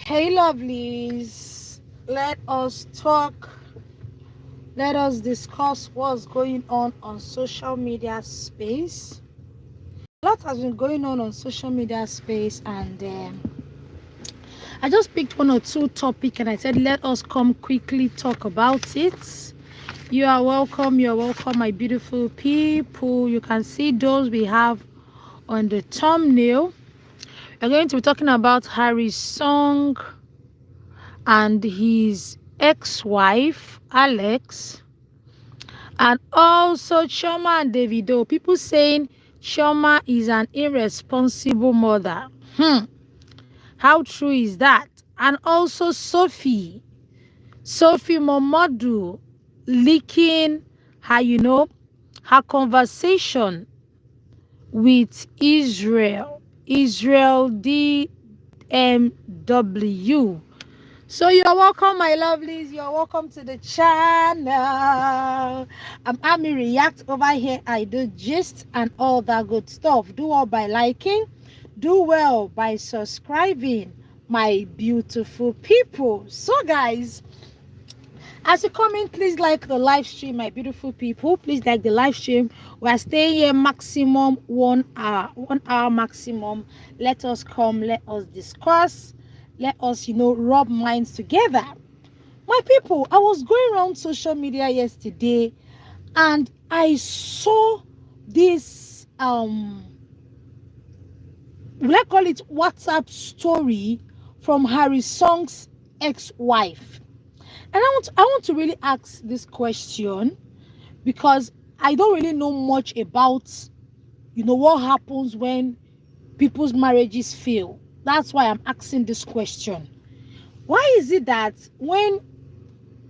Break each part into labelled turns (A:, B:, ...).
A: Hey, lovelies. Let us talk. Let us discuss what's going on social media space. A lot has been going on social media space, and I just picked one or two topics and I said, let us come quickly talk about it. You are welcome. You are welcome, my beautiful people. You can see those we have on the thumbnail. We're going to be talking about Harrysong and his ex-wife Alex, and also Chioma and Davido. People saying Chioma is an irresponsible mother. How true is that? And also Sophie Momodu leaking her conversation with Israel DMW. So you're welcome, my lovelies. You're welcome to the channel. I'm Ami React over here. I do gist and all that good stuff. Do well by liking. Do well by subscribing, my beautiful people. So, guys, as you come in, please like the live stream, my beautiful people. Please like the live stream. We're staying here maximum 1 hour. 1 hour maximum. Let us come. Let us discuss. Let us, rub minds together. My people, I was going around social media yesterday and I saw this let's call it WhatsApp story from Harrysong's ex-wife. And I want to really ask this question because I don't really know much about what happens when people's marriages fail. That's why I'm asking this question. Why is it that when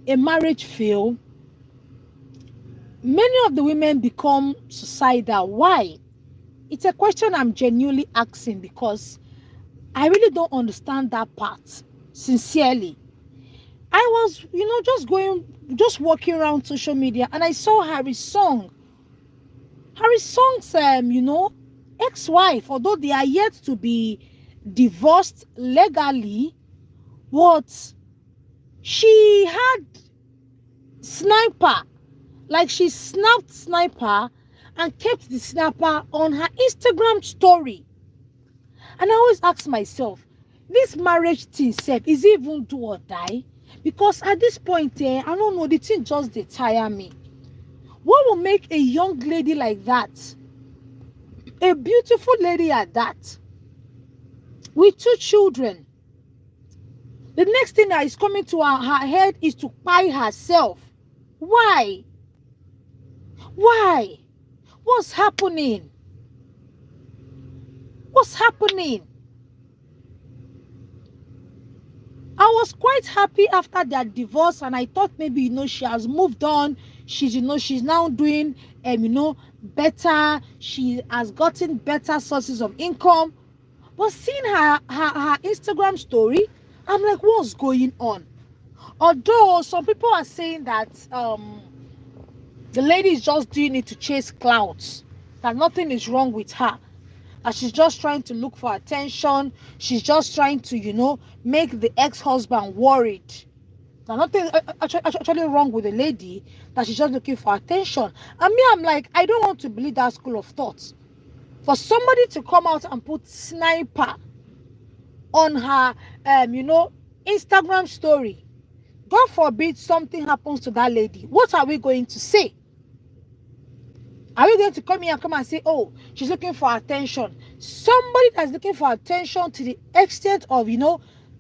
A: a marriage fails, many of the women become suicidal? Why? It's a question I'm genuinely asking because I really don't understand that part, sincerely. I was, just walking around social media and I saw Harrysong's, ex-wife, although they are yet to be divorced legally, but she had sniper, like she snapped sniper and kept the sniper on her Instagram story. And I always ask myself, this marriage thing self, is it even do or die? Because at this point, I don't know, the thing just dey tire me. What will make a young lady like that, a beautiful lady at that, with 2 children, the next thing that is coming to her head is to buy herself? Why? Why? What's happening? What's happening? I was quite happy after their divorce, and I thought maybe she has moved on. She's she's now doing better. She has gotten better sources of income. But seeing her Instagram story, I'm like, what's going on? Although some people are saying that the lady is just doing it to chase clouds, that nothing is wrong with her, that she's just trying to look for attention. She's just trying to, make the ex-husband worried. There's nothing actually wrong with the lady, that she's just looking for attention. And me, I'm like, I don't want to believe that school of thought. For somebody to come out and put sniper on her, Instagram story, God forbid something happens to that lady, what are we going to say? Are we going to come here and say, oh, she's looking for attention? Somebody that's looking for attention to the extent of,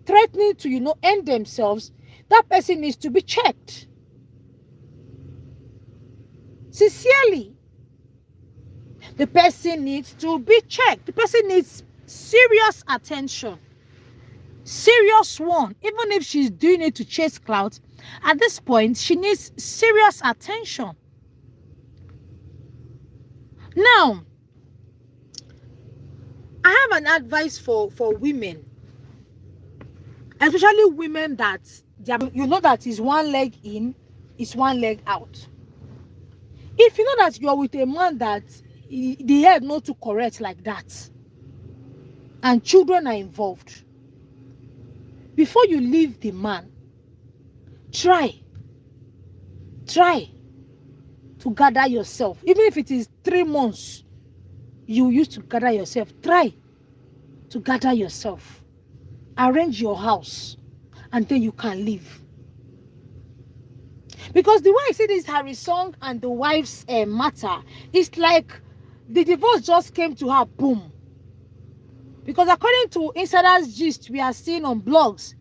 A: threatening to, end themselves, that person needs to be checked. Sincerely. The person needs to be checked. The person needs serious attention. Serious one. Even if she's doing it to chase clout, at this point, she needs serious attention. Now, I have an advice for women, especially women that that is one leg in, is one leg out. If you know that you're with a man that the head not too correct like that, and children are involved, before you leave the man, try to gather yourself. Even if it is 3 months you used to gather yourself, try to gather yourself. Arrange your house, and then you can leave. Because the way I see this Harrysong and the wife's matter, it's like the divorce just came to her, boom. Because according to insiders gist we are seeing on blogs,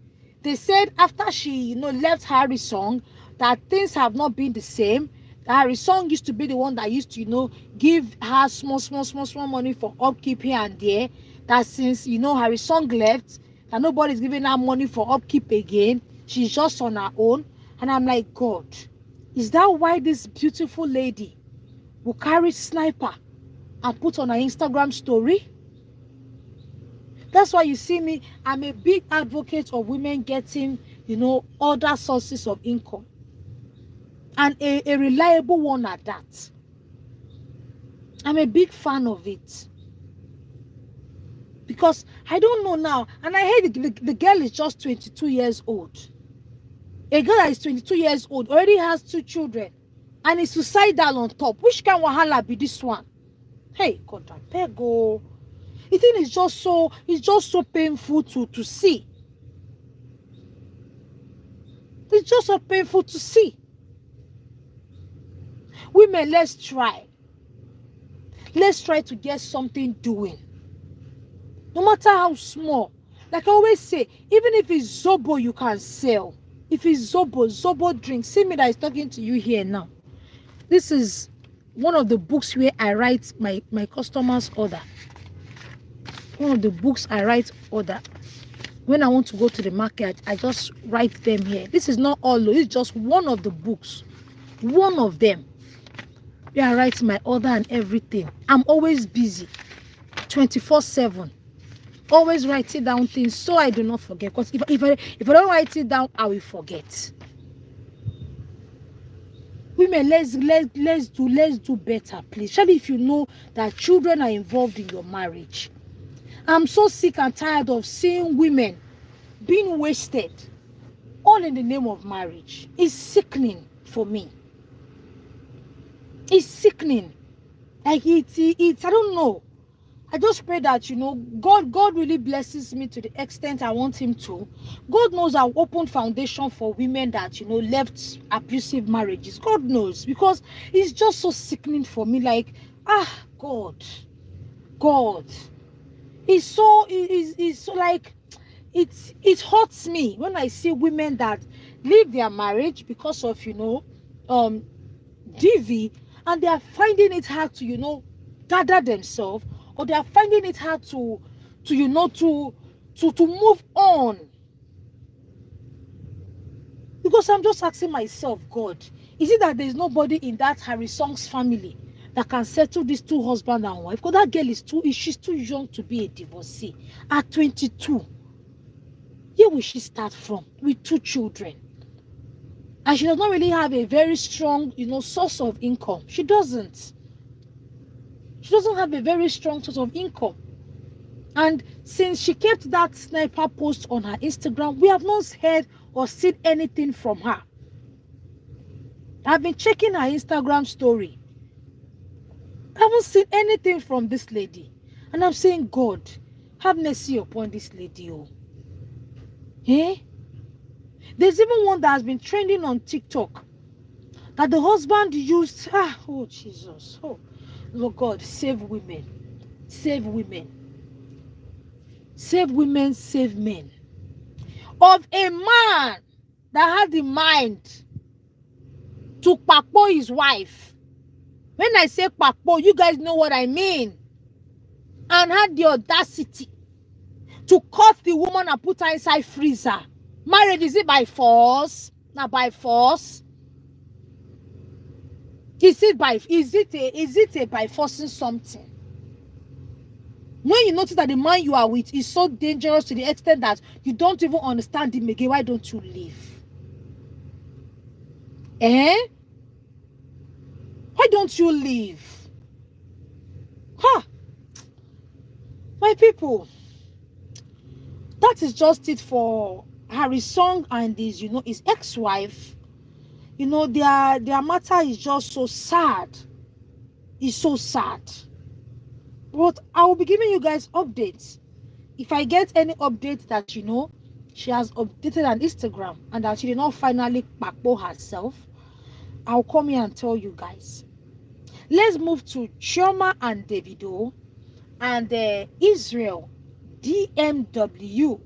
A: they said after she left Harrysong, that things have not been the same. That Harrysong used to be the one that used to give her small money for upkeep here and there. That since Harrysong left, that nobody's giving her money for upkeep again. She's just on her own. And I'm like, God, is that why this beautiful lady will carry sniper and put on her Instagram story? That's why you see me, I'm a big advocate of women getting, other sources of income. And a reliable one at that. I'm a big fan of it. Because I don't know now, and I heard the girl is just 22 years old. A girl that is 22 years old already has 2 children and is suicidal on top. Which kind of wahala be this one? Hey, God, I beg go. The thing is just so painful to see. It's just so painful to see. Women, let's try. Let's try to get something doing. No matter how small. Like I always say, even if it's Zobo you can sell. If it's Zobo drink. See me that is talking to you here now. This is one of the books where I write my customers' order. One of the books I write order. When I want to go to the market, I just write them here. This is not all, it's just one of the books. One of them. Where I write my order and everything. I'm always busy. 24/7. Always writing down things so I do not forget. Because if I don't write it down, I will forget. Women, let's do better, please. Especially if you know that children are involved in your marriage. I'm so sick and tired of seeing women being wasted, all in the name of marriage. It's sickening for me. It's sickening. Like it's I don't know. I just pray that God really blesses me to the extent I want him to. God knows I'll open foundation for women that left abusive marriages. God knows, because it's just so sickening for me. Like, God. It's so like it hurts me when I see women that leave their marriage because of DV, and they are finding it hard to gather themselves, or they are finding it hard to move on. Because I'm just asking myself, God, is it that there's nobody in that Harrysong's family that can settle these 2 husband and wife? Because that girl she's too young to be a divorcee. At 22, where will she start from with 2 children? And she does not really have a very strong, source of income. She doesn't. She doesn't have a very strong source of income. And since she kept that sniper post on her Instagram, we have not heard or seen anything from her. I've been checking her Instagram story. I haven't seen anything from this lady. And I'm saying, God, have mercy upon this lady. Oh. Eh? There's even one that has been trending on TikTok. That the husband used... oh, Jesus. Oh, Lord God, save women. Save women. Save women, save men. Of a man that had the mind to pakpo his wife. When I say pakpo, you guys know what I mean. And had the audacity to cut the woman and put her inside freezer. Marriage, is it by force? Not by force. Is it by forcing something? When you notice that the man you are with is so dangerous to the extent that you don't even understand him again, why don't you leave? Why don't you leave? My people, that is just it for Harrysong and his ex-wife, their matter is just so sad. It's so sad. But I will be giving you guys updates. If I get any updates that she has updated on Instagram and that she did not finally packbo herself, I'll come here and tell you guys. Let's move to Chioma and Davido and Israel, DMW,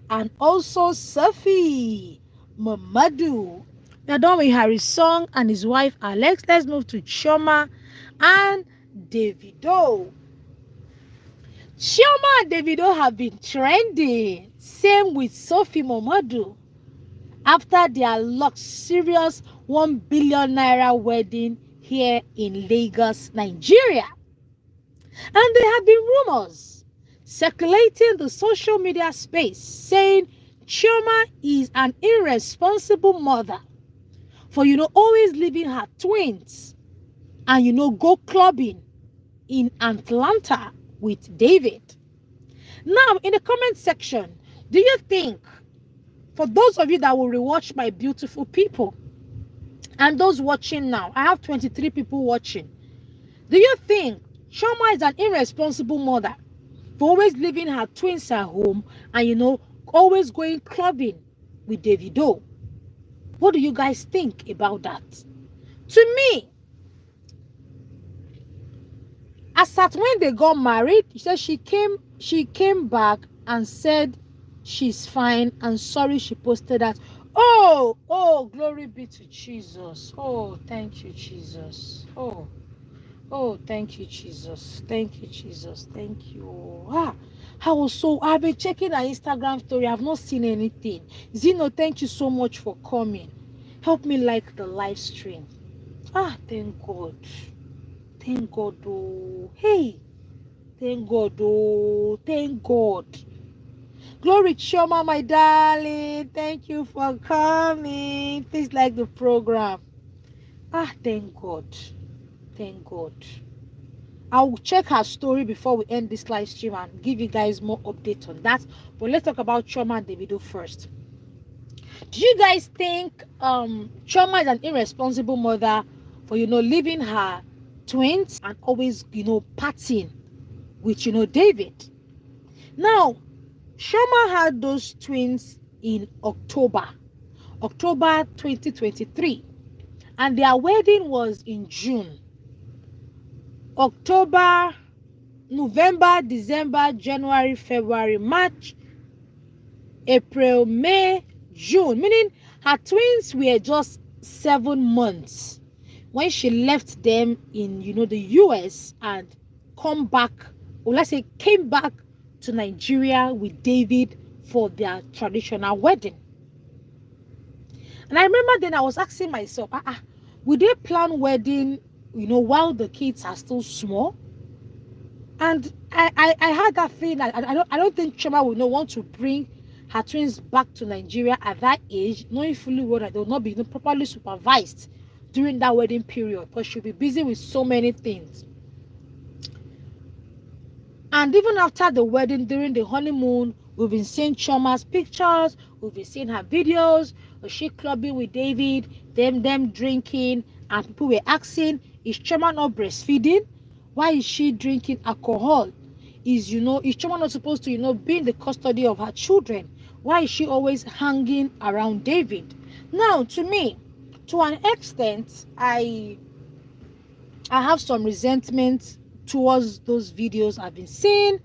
A: and also Sophie Momodu. Now done with Harrysong and his wife Alex. Let's move to Chioma and Davido. Chioma and Davido have been trending. Same with Sophie Momodu. After their luxurious 1 billion naira wedding here in Lagos, Nigeria. And there have been rumors circulating the social media space saying Chioma is an irresponsible mother for always leaving her twins and go clubbing in Atlanta with David. Now, in the comment section, do you think, for those of you that will rewatch my beautiful people and those watching now, I have 23 people watching, do you think Chioma is an irresponsible mother for always leaving her twins at home and always going clubbing with Davido? What do you guys think about that? To me, as at when they got married, she came back and said she's fine and sorry she posted that. Oh, glory be to Jesus. Oh, thank you, Jesus. Oh, thank you, Jesus. Thank you, Jesus. Thank you. I've been checking her Instagram story. I've not seen anything. Zeno, thank you so much for coming. Help me like the live stream. Thank God. Thank God, oh. Hey. Thank God, oh. Thank God. Glory, Chioma, my darling. Thank you for coming. Please like the program. Thank God. Thank God. I'll check her story before we end this live stream and give you guys more updates on that. But let's talk about Chioma and Davido first. Do you guys think Chioma is an irresponsible mother for leaving her twins and always partying with David? Now, Chioma had those twins in October 2023, and their wedding was in June. October, November, December, January, February, March, April, May, June, meaning her twins were just 7 months when she left them in the US and came back to Nigeria with David for their traditional wedding. And I remember then I was asking myself, would they plan wedding while the kids are still small? And I had that feeling that I don't think Chioma would want to bring her twins back to Nigeria at that age, knowing fully well that they will not be properly supervised during that wedding period, because she'll be busy with so many things. And even after the wedding, during the honeymoon, we've been seeing Chioma's pictures, we've been seeing her videos of she clubbing with David, them drinking, and people were asking, is Chioma not breastfeeding? Why is she drinking alcohol? Is Chioma not supposed to be in the custody of her children? Why is she always hanging around David? Now, to me, to an extent, I have some resentment towards those videos I've been seeing,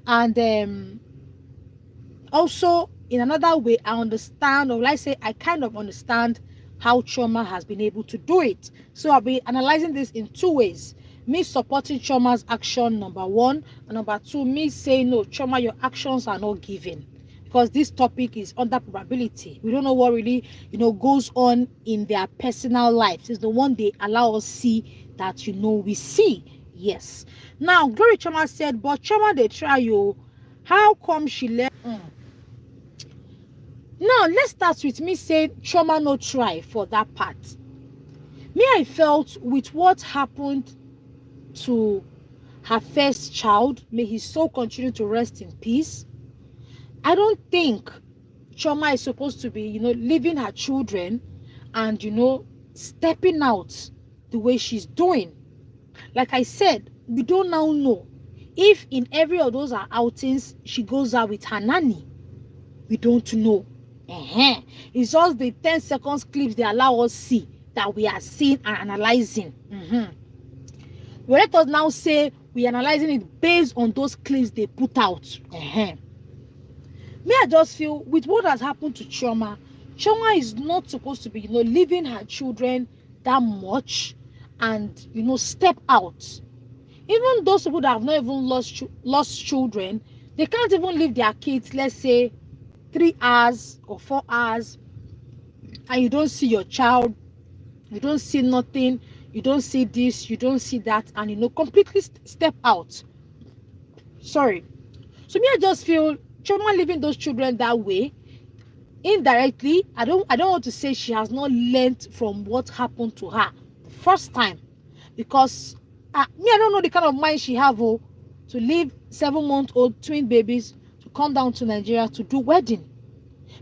A: and also in another way I understand, or let's say I kind of understand how Chioma has been able to do it. So I'll be analyzing this in two ways: me supporting Chioma's action, number one, and number two, me saying, no, Chioma, your actions are not given, because this topic is under probability. We don't know what really goes on in their personal lives. It's the one they allow us see that we see. Yes. Now, Glory Chioma said, but Chioma, they try you. How come she left? Now, let's start with me saying Chioma no try for that part. Me, I felt with what happened to her first child, may his soul continue to rest in peace, I don't think Chioma is supposed to be, leaving her children and, stepping out the way she's doing. Like I said, we don't now know if in every of those outings she goes out with her nanny. We don't know. It's just the 10 seconds clips they allow us see that we are seeing and analyzing. Well, let us now say we are analyzing it based on those clips they put out. Me, I just feel with what has happened to Chioma is not supposed to be, leaving her children that much and, step out. Even those people that have not even lost children, they can't even leave their kids, let's say, 3 hours or 4 hours, and you don't see your child, you don't see nothing, you don't see this, you don't see that, and, completely step out. Sorry. So me, I just feel Chioma leaving those children that way, indirectly, I don't want to say she has not learned from what happened to her the first time, because I don't know the kind of mind she have to leave 7-month-old twin babies to come down to Nigeria to do wedding.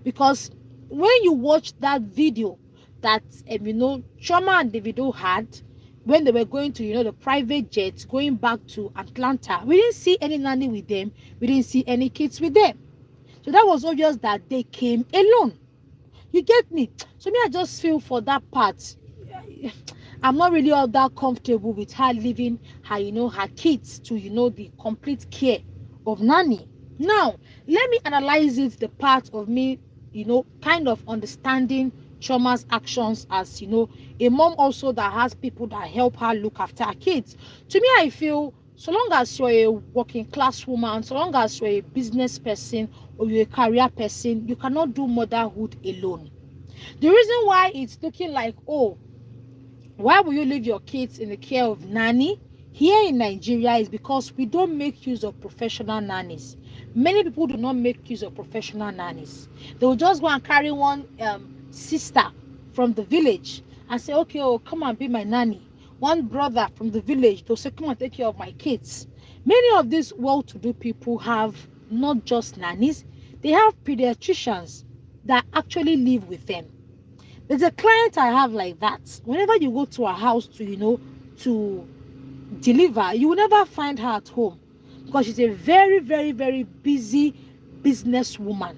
A: Because when you watch that video that Chioma and Davido had when they were going to the private jet going back to Atlanta, we didn't see any nanny with them, we didn't see any kids with them. So that was obvious that they came alone. You get me? So me, I just feel for that part, I'm not really all that comfortable with her leaving her, her kids to, the complete care of nanny. Now, let me analyze it, the part of me, kind of understanding Chioma's actions as, a mom also that has people that help her look after her kids. To me, I feel so long as you're a working class woman, so long as you're a business person or you're a career person, you cannot do motherhood alone. The reason why it's looking like, oh, why will you leave your kids in the care of nanny here in Nigeria is because we don't make use of professional nannies. Many people do not make use of professional nannies. They will just go and carry one sister from the village and say, okay, oh, come and be my nanny. One brother from the village, they'll say, come and take care of my kids. Many of these well-to-do people have not just nannies, they have pediatricians that actually live with them. There's a client I have like that. Whenever you go to a house to, to deliver, you will never find her at home because she's a very, very, very busy businesswoman.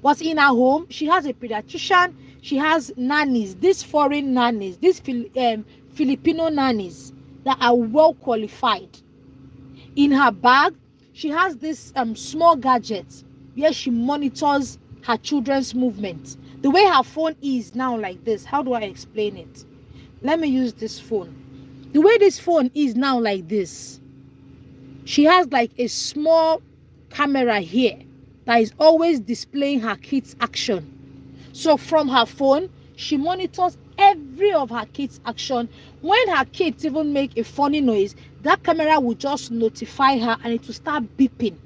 A: But in her home, she has a pediatrician, she has nannies, these foreign nannies, these Filipino nannies that are well qualified. In her bag, she has this small gadget where she monitors her children's movement. The way her phone is now like this, how do I explain it? Let me use this phone. The way this phone is now like this, she has like a small camera here that is always displaying her kids' action. So from her phone, she monitors every of her kids' action. When her kids even make a funny noise, that camera will just notify her and it will start beeping.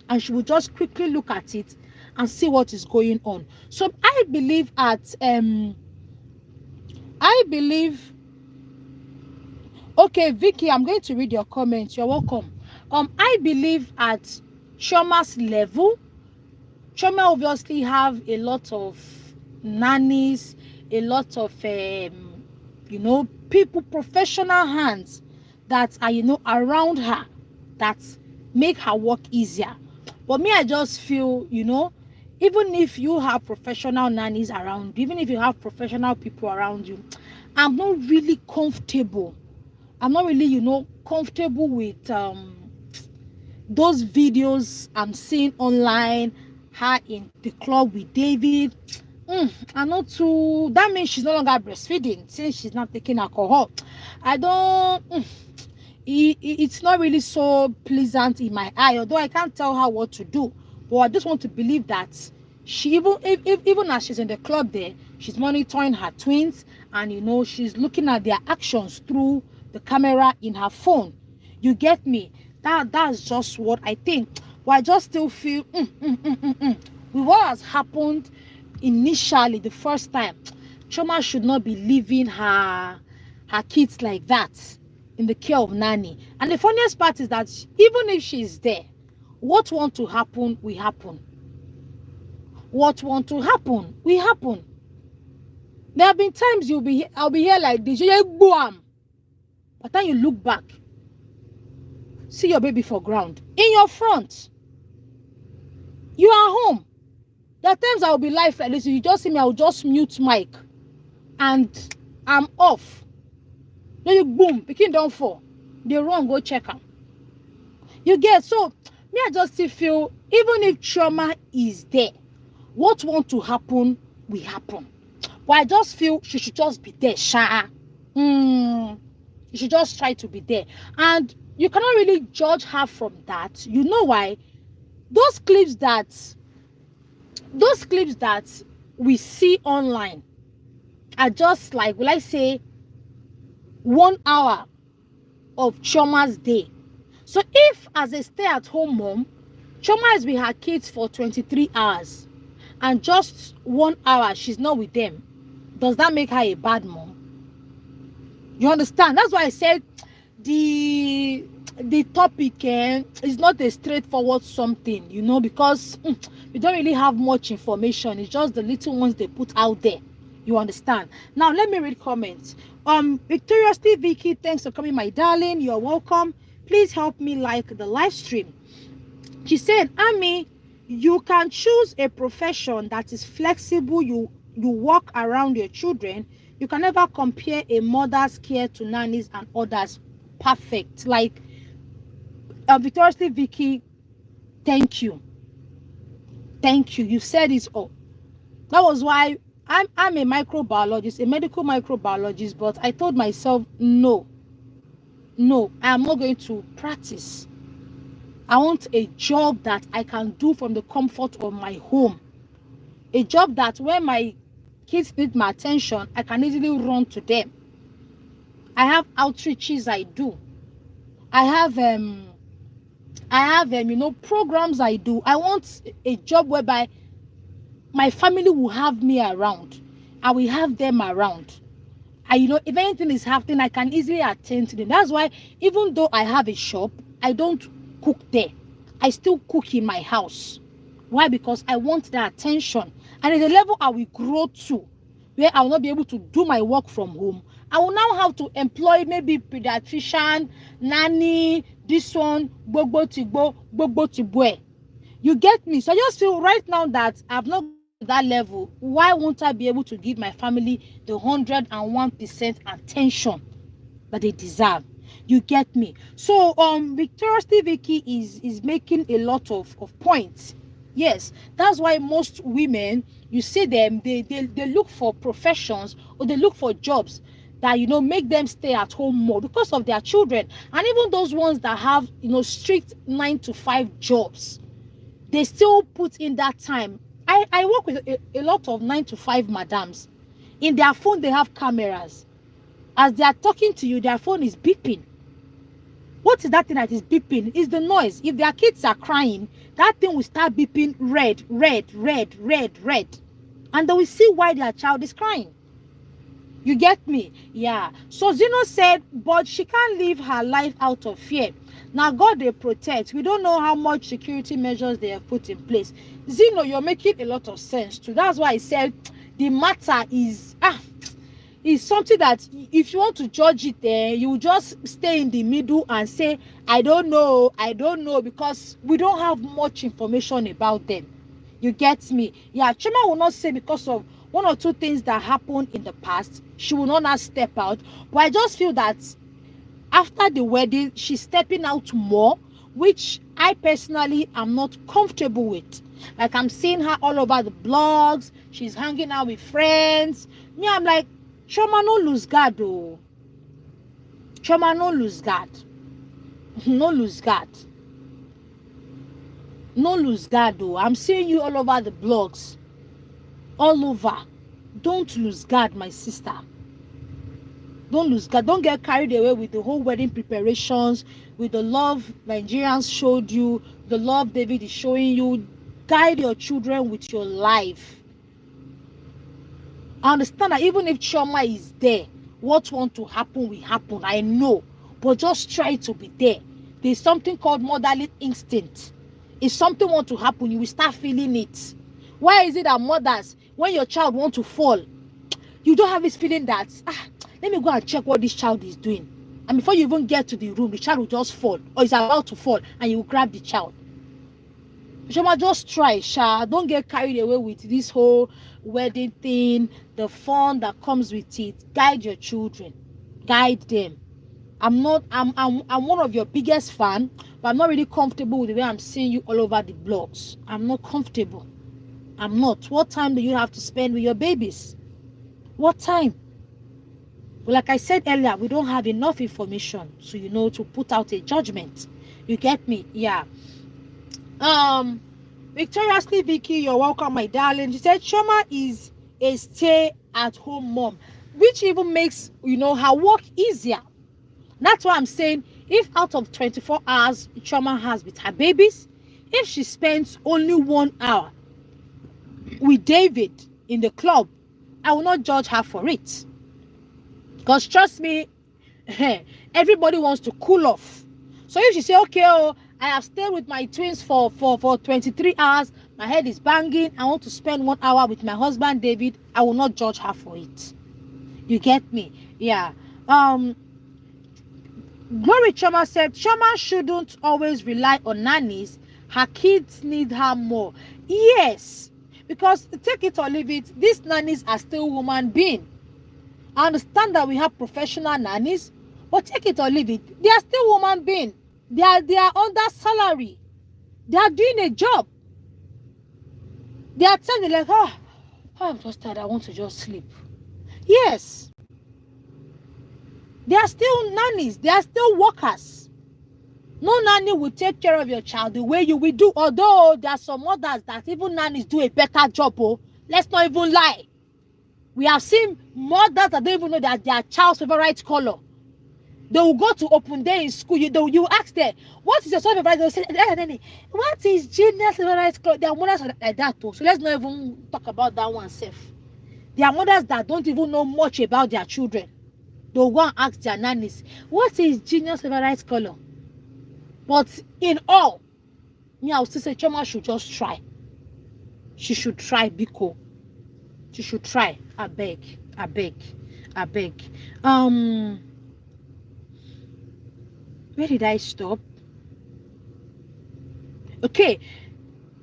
A: And she will just quickly look at it and see what is going on. So I believe okay, Vicky, I'm going to read your comments. You're welcome. I believe at Chioma's level, Chioma obviously have a lot of nannies, a lot of people, professional hands that are around her that make her work easier. But me, I just feel even if you have professional nannies around, even if you have professional people around you, I'm not really comfortable. I'm not really comfortable with those videos I'm seeing online, her in the club with David. I'm not too, that means she's no longer breastfeeding since she's not taking alcohol. I don't it's not really so pleasant in my eye, although I can't tell her what to do. But I just want to believe that she even as she's in the club there, she's monitoring her twins and she's looking at their actions through the camera in her phone. You get me? That's just what I think. But I just still feel with what has happened initially the first time, Chioma should not be leaving her kids like that in the care of nanny. And the funniest part is that even if she's there, what wants to happen will happen. what want to happen will happen. There have been times I'll be here like this, but then you look back, see your baby for ground in your front. You are home. There are times I will be live like this. You just see me, I will just mute mic and I'm off. Then you boom, pikin don't fall. They run, go check them. You get, so me, I just still feel even if Chioma is there, what want to happen will happen. But I just feel she should just be there, You should just try to be there. And you cannot really judge her from that. You know why? Those clips that we see online are just like, will I say, 1 hour of Chioma's day. So if as a stay-at-home mom, Chioma is with her kids for 23 hours and just 1 hour she's not with them, does that make her a bad mom? You understand? That's why I said the topic is not a straightforward something, because we don't really have much information. It's just the little ones they put out there. You understand? Now let me read comments. Victoriously Vicky, thanks for coming, my darling. You're welcome. Please help me like the live stream. She said, Ami, you can choose a profession that is flexible. You walk around your children. You can never compare a mother's care to nannies and others. Perfect. Like Victoriously Vicky, thank you. You said it all. That was why I'm a microbiologist, a medical microbiologist, but I told myself, no, I am not going to practice. I want a job that I can do from the comfort of my home. A job that when my kids need my attention, I can easily run to them. I have outreaches I do. I have programs I do. I want a job whereby my family will have me around. I will have them around. If anything is happening, I can easily attend to them. That's why even though I have a shop, I don't cook there. I still cook in my house. Why? Because I want the attention. And at the level I will grow to, where I will not be able to do my work from home, I will now have to employ maybe pediatrician, nanny, this one, gbogbo tibwe. You get me? So I just feel right now that I've not to that level. Why won't I be able to give my family the 101% attention that they deserve? You get me? So Victoriously Vicky is making a lot of points. Yes, that's why most women, you see them, they look for professions or they look for jobs that make them stay at home more because of their children. And even those ones that have strict 9-to-5 jobs, they still put in that time. I work with a lot of 9-to-5 madams. In their phone they have cameras. As they are talking to you, their phone is beeping. What is that thing that is beeping? It's the noise. If their kids are crying, that thing will start beeping red. And they will see why their child is crying. You get me? Yeah. So Zeno said, but she can't live her life out of fear. Now God, they protect. We don't know how much security measures they have put in place. Zeno, you're making a lot of sense too. That's why I said the matter is something that if you want to judge it there, you just stay in the middle and say, I don't know, because we don't have much information about them. You get me? Yeah, Chioma will not say because of 1 or 2 things that happened in the past, she will not now step out. But I just feel that after the wedding, she's stepping out more, which I personally am not comfortable with. Like I'm seeing her all over the blogs, she's hanging out with friends. Me, I'm like, Chioma no lose guard, oh. Chioma no lose guard. No lose guard. No lose guard, oh. I'm seeing you all over the blogs. All over. Don't lose guard, my sister. Don't lose guard. Don't get carried away with the whole wedding preparations, with the love Nigerians showed you, the love David is showing you. Guide your children with your life. I understand that even if Chioma is there, what wants to happen will happen. I know. But just try to be there. There's something called motherly instinct. If something wants to happen, you will start feeling it. Why is it that mothers, when your child want to fall, you don't have this feeling that, let me go and check what this child is doing, and before you even get to the room, the child will just fall or is about to fall, and you will grab the child? Chioma, just try, Sha. Don't get carried away with this whole wedding thing, the fun that comes with it. Guide your children, guide them. I'm one of your biggest fan, but I'm not really comfortable with the way I'm seeing you all over the blogs. I'm not comfortable. I'm not. What time do you have to spend with your babies? What time? Well, like I said earlier, we don't have enough information, so to put out a judgment. You get me? Yeah. Victoriously Vicky, you're welcome, my darling. She said Chioma is a stay-at-home mom, which even makes her work easier. That's why I'm saying, if out of 24 hours Chioma has with her babies, if she spends only 1 hour with David in the club, I will not judge her for it. Because trust me, everybody wants to cool off. So if she say, okay, I have stayed with my twins for 23 hours, my head is banging, I want to spend 1 hour with my husband David, I will not judge her for it. You get me? Yeah. Glory Chioma said, Chioma shouldn't always rely on nannies. Her kids need her more. Yes, because take it or leave it, these nannies are still human beings. I understand that we have professional nannies, but take it or leave it, they are still human beings. They are under salary. They are doing a job. They are telling like, I'm just tired, I want to just sleep. Yes. They are still nannies. They are still workers. No nanny will take care of your child the way you will do. Although there are some mothers that even nannies do a better job. Let's not even lie. We have seen mothers that don't even know that their child's favorite color. They will go to open day in school. You ask them, what is your son's favorite? They will say, what is Gina's favorite color? There are mothers like that too. So let's not even talk about that one self. There are mothers that don't even know much about their children. They'll go and ask their nannies, what is Gina's favorite color? But in all, I will still say Chioma should just try. She should try, Biko. She should try. I beg. Where did I stop? Okay.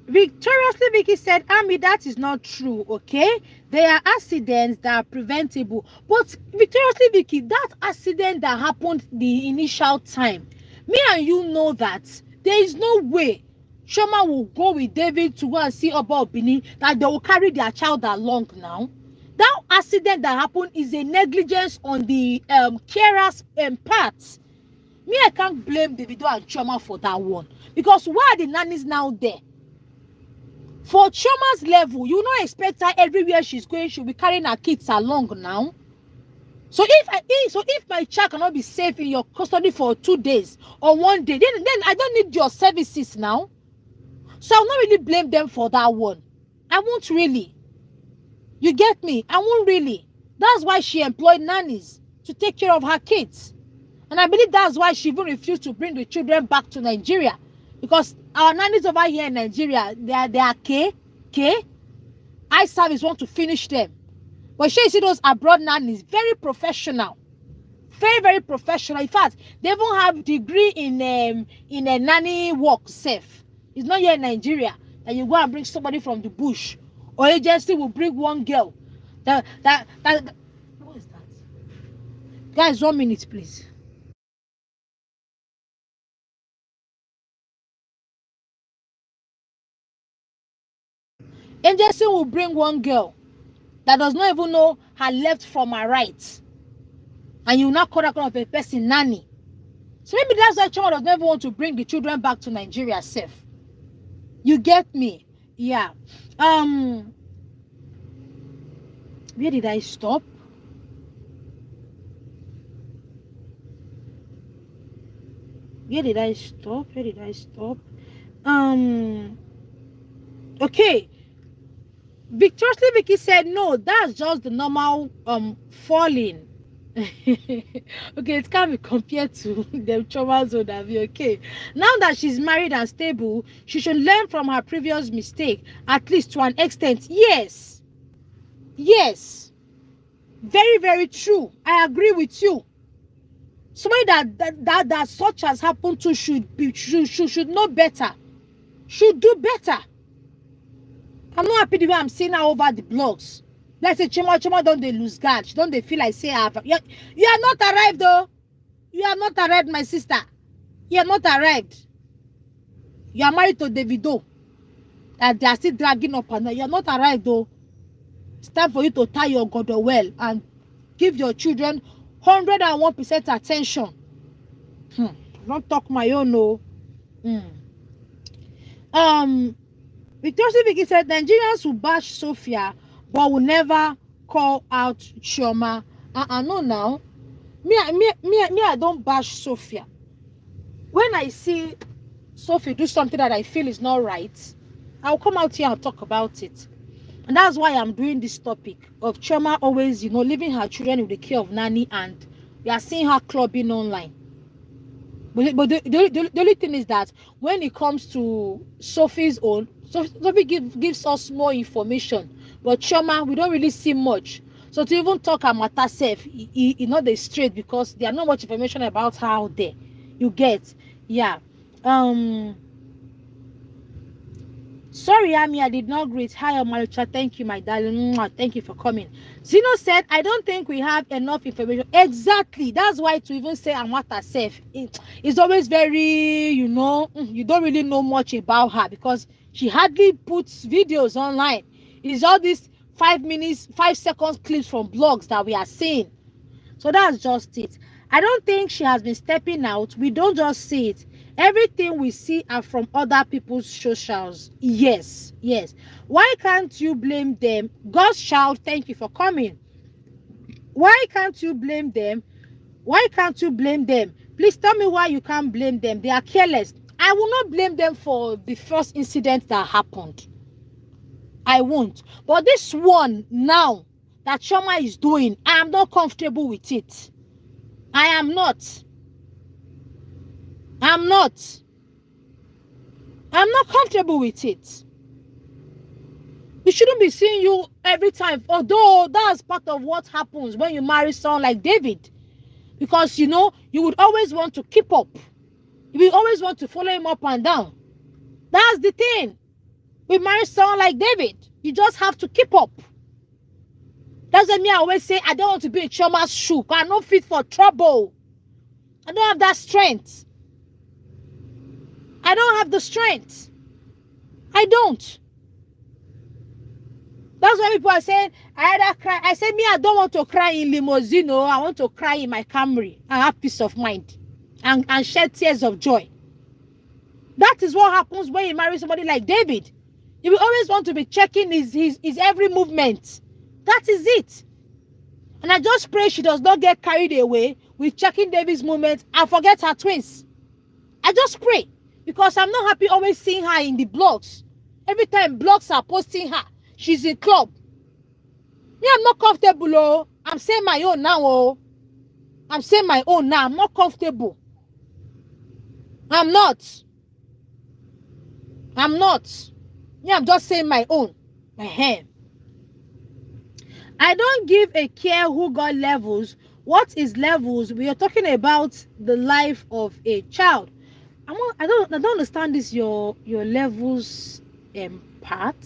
A: Victoriously Vicky said, Ami, that is not true, okay? There are accidents that are preventable. But Victoriously Vicky, that accident that happened the initial time, me and you know that there is no way Chioma will go with David to go and see Oba Obini, that they will carry their child along now. That accident that happened is a negligence on the carer's part. Me, I can't blame Davido and Chioma for that one. Because why are the nannies now there? For Chioma's level, you not expect her everywhere she's going, she'll be carrying her kids along now. So if my child cannot be safe in your custody for 2 days or 1 day, then I don't need your services now. So I'll not really blame them for that one. I won't really. You get me? I won't really. That's why she employed nannies to take care of her kids. And I believe that's why she even refused to bring the children back to Nigeria. Because our nannies over here in Nigeria, they are K. Eye service want to finish them. But you see those abroad nannies, very professional. Very, very professional. In fact, they even have degree in a nanny work safe. It's not here in Nigeria that you go and bring somebody from the bush. Or agency will bring one girl. What is that? Guys, 1 minute, please. Agency will bring one girl that does not even know her left from her right. And you now call that kind of a person nanny. So maybe that's why Chioma does not even want to bring the children back to Nigeria safe. You get me? Yeah. Where did I stop? Okay. Victoriously Vicky said, no, that's just the normal falling. Okay, it can't be compared to the Chioma's own Davido. Okay, now that she's married and stable, she should learn from her previous mistake, at least to an extent. Yes, yes, very, very true. I agree with you. Somebody that such has happened to should know better, should do better. I'm not happy the way I'm seeing her over the blogs. Let's say Chioma don't they lose guard. She don't they feel like say you are not arrived though. You are not arrived, my sister. You are not arrived. You are married to Davido. And they are still dragging up and you are not arrived though. It's time for you to tie your God well and give your children 101% attention. Don't talk my own no. Victoria Vicky said Nigerians will bash Sophia but will never call out Chioma. No now. Me, I don't bash Sophia. When I see Sophie do something that I feel is not right, I'll come out here and talk about it. And that's why I'm doing this topic of Chioma always, leaving her children with the care of nanny, and we are seeing her clubbing online. But the only thing is that when it comes to Sophie's own, Sophie gives us more information. But Chioma, we don't really see much. So to even talk about herself, it's not the straight because there's not much information about her out there. You get, yeah. Sorry, Ami, I did not greet. Hi, Omaricha. Thank you, my darling. Thank you for coming. Zeno said, I don't think we have enough information. Exactly. That's why to even say Amata herself, it's always very, you don't really know much about her because she hardly puts videos online. It's all these 5 minutes, 5 seconds clips from blogs that we are seeing. So that's just it. I don't think she has been stepping out. We don't just see it. Everything we see are from other people's socials. Yes. Why can't you blame them? God's child, thank you for coming. Why can't you blame them? Please tell me why you can't blame them. They are careless. I will not blame them for the first incident that happened. I won't. But this one now that Chioma is doing, I am not comfortable with it. I am not. I'm not comfortable with it. We shouldn't be seeing you every time, although that's part of what happens when you marry someone like David. Because, you would always want to keep up. You would always want to follow him up and down. That's the thing. We marry someone like David. You just have to keep up. That's why I always say, I don't want to be in Chioma's shoe. I'm not fit for trouble. I don't have that strength. I don't have the strength. I don't. That's why people are saying, I either cry. I said, I don't want to cry in limousine. I want to cry in my Camry and have peace of mind and shed tears of joy. That is what happens when you marry somebody like David. You will always want to be checking his every movement. That is it. And I just pray she does not get carried away with checking David's movements and forget her twins. I just pray. Because I'm not happy always seeing her in the blogs. Every time blogs are posting her, she's in club. Me, I'm not comfortable. I'm saying my own now. I'm not comfortable. I'm not. Me, I'm just saying my own. I don't give a care who got levels. What is levels? We are talking about the life of a child. I don't understand this your levels part.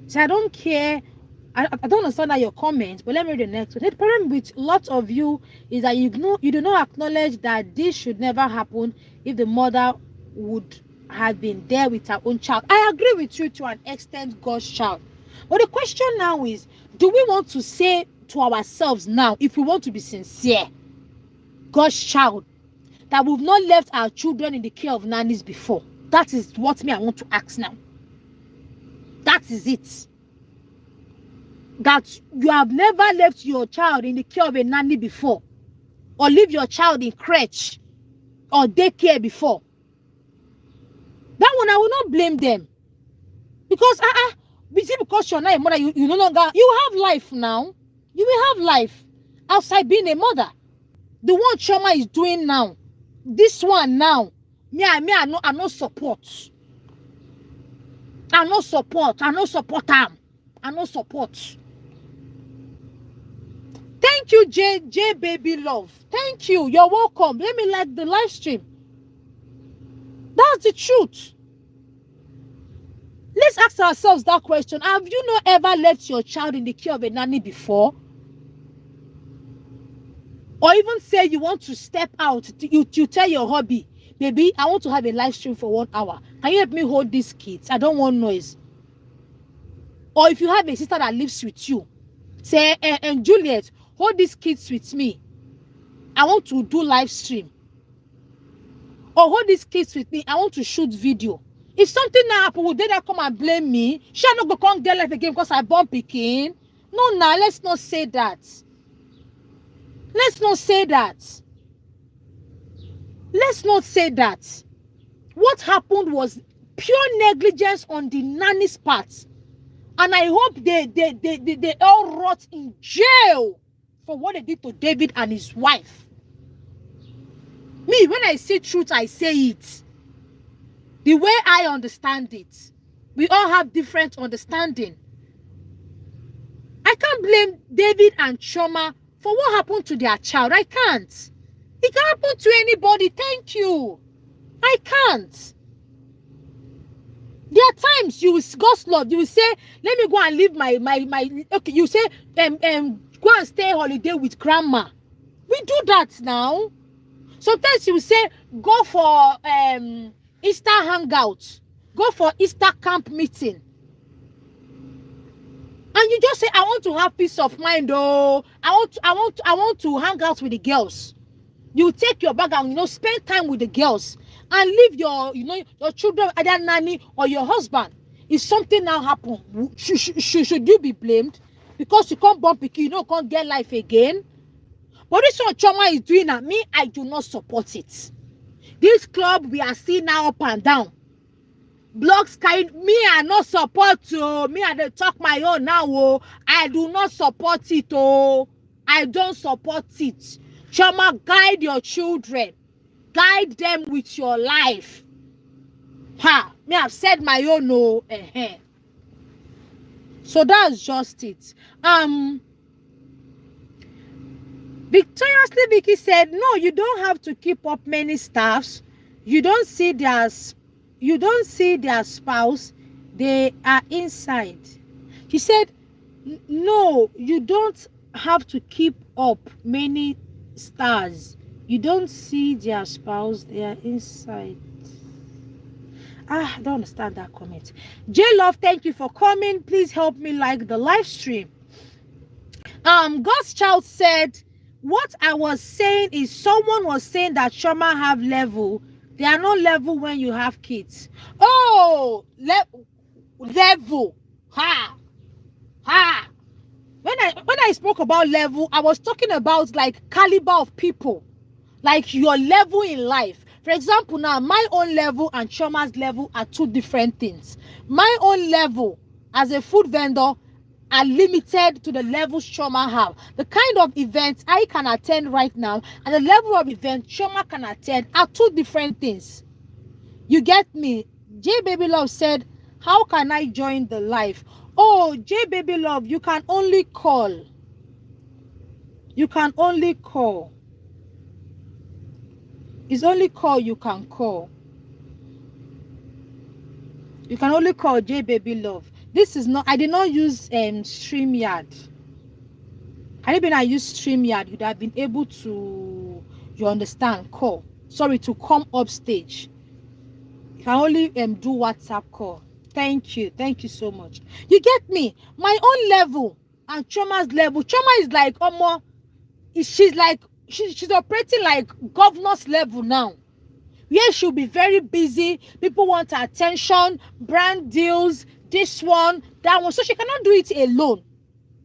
A: So I don't care. I don't understand that your comment, but let me read the next one. The problem with lots of you is that you do not acknowledge that this should never happen if the mother would have been there with her own child. I agree with you to an extent, God's child. But the question now is, do we want to say to ourselves now, if we want to be sincere, God's child, that we've not left our children in the care of nannies before? That is what I want to ask now. That is it. That you have never left your child in the care of a nanny before, or leave your child in crèche or daycare before. That one I will not blame them. Because because you're not a mother, you no longer, you have life now. You will have life. outside being a mother. The one Chioma is doing now, this one now, I no support. I no support them. I no support. Thank you, J Baby Love. Thank you. You're welcome. Let me like the live stream. That's the truth. Let's ask ourselves that question. Have you not ever left your child in the care of a nanny before? Or even say you want to step out, you tell your hubby, baby, I want to have a live stream for 1 hour. Can you help me hold these kids? I don't want noise. Or if you have a sister that lives with you, say, and Juliet, hold these kids with me. I want to do live stream. Or hold these kids with me. I want to shoot video. If something now happen, would they not come and blame me? Shall not go come get life again because I born Pekin? No, now let's not say that. Let's not say that. Let's not say that. What happened was pure negligence on the nanny's part. And I hope they all rot in jail for what they did to David and his wife. Me, when I say truth, I say it. The way I understand it. We all have different understanding. I can't blame David and Chioma for what happened to their child. I can't. It can happen to anybody. Thank you. I can't. There are times you will, God's love, you will say, let me go and live my okay, you say, go and stay holiday with grandma. We do that now. Sometimes you will say, go for Easter hangout. Go for Easter camp meeting. And you just say, I want to have peace of mind, oh. I want to hang out with the girls. You take your bag and spend time with the girls and leave your children, either nanny or your husband. If something now happen, should you be blamed because you can't bump it, you can't get life again? But this one Chioma is doing at me, I do not support it. This club we are seeing now up and down. Blogs kind me I not support me I talk my own now. I do not support it. I don't support it. Chioma, guide your children. Guide them with your life. Me I've said my own. So that's just it. Victoriously Vicky said, no, you don't have to keep up many staffs. You don't see their spouse. They are inside. He said, no, you don't have to keep up many stars. You don't see their spouse. They are inside. I don't understand that comment. J Love, thank you for coming. Please help me like the live stream. God's child said, what I was saying is someone was saying that Chioma have level. They are not level when you have kids. Oh, level. When I spoke about level, I was talking about like caliber of people, like your level in life. For example, now my own level and Chioma's level are two different things. My own level as a food vendor are limited to the levels Chioma have. The kind of events I can attend right now and the level of event Chioma can attend are two different things. You get me? J Baby Love said, how can I join the live? Oh, J Baby Love, you can only call. You can only call. It's only call you can call. You can only call J Baby Love. This is not, I did not use StreamYard. Had it been I used StreamYard, you'd have been able to, you understand, call. Sorry, to come up stage. You can only do WhatsApp call. Thank you. Thank you so much. You get me? My own level and Chioma's level. Chioma is like, she's like, she's operating like governor's level now. Yes, she'll be very busy. People want her attention, brand deals, this one, that one. So she cannot do it alone.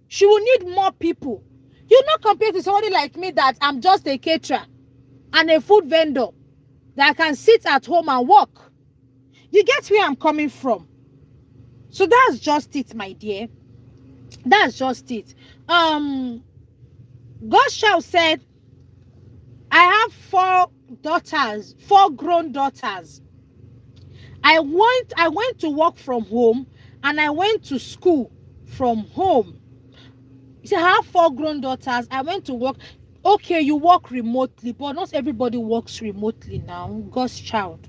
A: She will need more people. You're not compared to somebody like me that I'm just a caterer and a food vendor that can sit at home and work. You get where I'm coming from. So that's just it, my dear. That's just it. God's child said, I have 4 daughters, 4 grown daughters. I went to work from home and I went to school from home. He said, I have 4 grown daughters. I went to work. Okay, you work remotely, but not everybody works remotely now. God's child.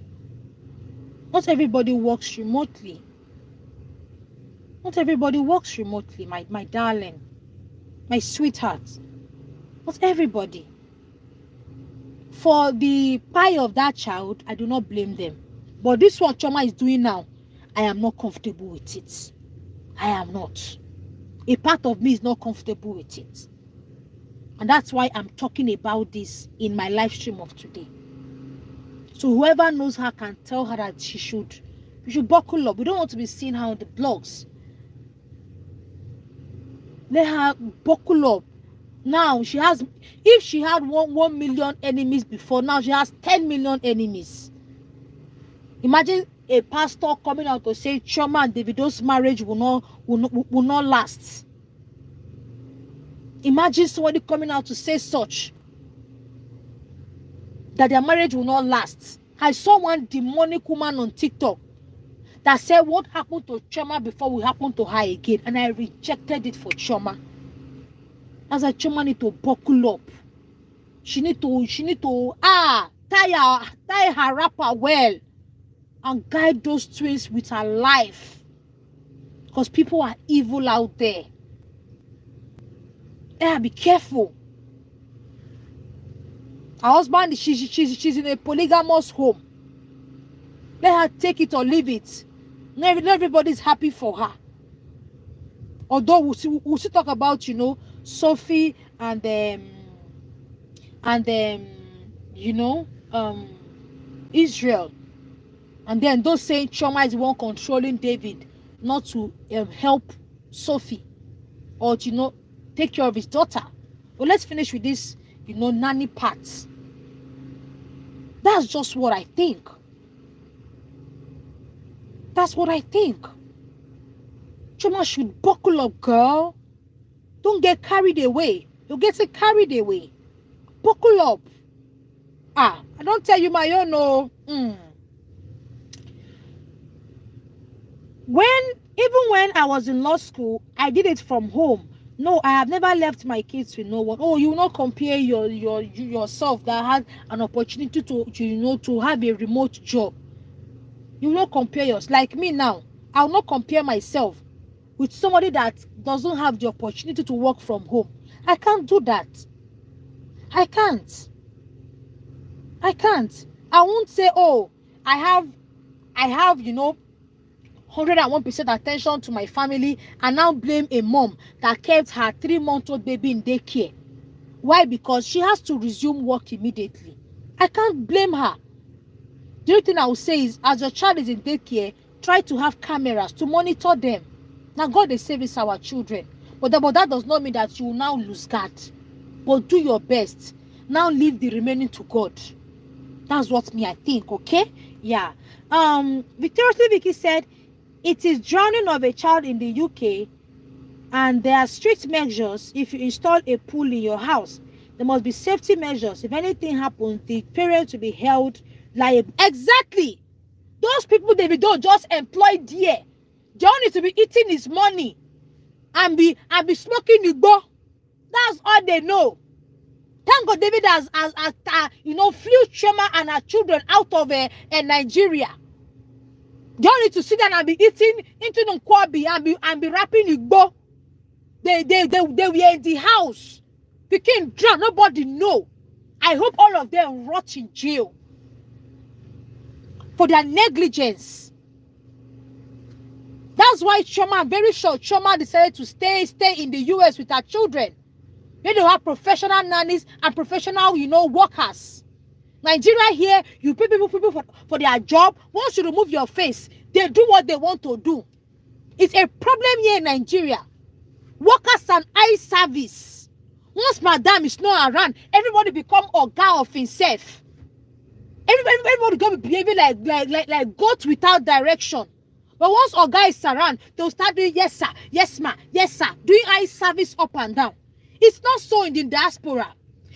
A: Not everybody works remotely. Not everybody works remotely, my darling, my sweetheart. Not everybody. For the pie of that child, I do not blame them. But this one Chioma is doing now, I am not comfortable with it. I am not. A part of me is not comfortable with it. And that's why I'm talking about this in my live stream of today. So whoever knows her can tell her that she should buckle up. We don't want to be seeing her on the blogs. Let her buckle up. Now she has, if she had 1 million enemies before, now she has 10 million enemies. Imagine a pastor coming out to say Chioma and Davido's marriage will not last. Imagine somebody coming out to say such, that their marriage will not last. I saw one demonic woman on TikTok that said what happened to Chioma before will happen to her again, and I rejected it for Chioma. As a Chioma need to buckle up. She need to tie her wrapper well and guide those twins with her life. Because people are evil out there. Yeah, be careful. Her husband, she's in a polygamous home. Let her take it or leave it. Not everybody's happy for her. Although we'll still talk about, Sophie and Israel. And then those saying Chioma is the one controlling David not to help Sophie or to take care of his daughter. But let's finish with this, nanny part. That's just what I think. That's what I think. Chioma should buckle up, girl. Don't get carried away. You're getting carried away. Buckle up. I don't tell you my own, no. Even when I was in law school, I did it from home. No, I have never left my kids with no one. Oh, you will not compare yourself that had an opportunity to have a remote job. You will not compare yourself. Like me now, I will not compare myself with somebody that doesn't have the opportunity to work from home. I can't do that. I can't. I won't say, oh, I have 101% attention to my family and now blame a mom that kept her 3-month-old baby in daycare. Why? Because she has to resume work immediately. I can't blame her. The only thing I will say is, as your child is in daycare, try to have cameras to monitor them. Now, God is saving our children. But that does not mean that you will now lose guard. But do your best. Now leave the remaining to God. That's what I think, okay? Yeah. Victoria Vicky said, it is drowning of a child in the UK, and there are strict measures if you install a pool in your house. There must be safety measures. If anything happens, the parents will be held liable. Exactly. Those people they don't just employ there. They don't need to be eating his money and be smoking igbo. That's all they know. Thank God David has flew Chioma and her children out of Nigeria. They don't need to sit down and be eating into the kwabi and be rapping igbo. They were in the house. Became drunk. Nobody know. I hope all of them rot in jail for their negligence. That's why Chioma, I'm very sure Chioma decided to stay in the US with her children. They don't have professional nannies and professional, workers. Nigeria here, you pay people for their job. Once you remove your face, they do what they want to do. It's a problem here in Nigeria. Workers and eye service. Once madam is not around, everybody become oga of himself. Everybody gonna be behaving like goat without direction. But once oga is around, they'll start doing yes sir, yes ma, yes sir, doing eye service up and down. It's not so in the diaspora.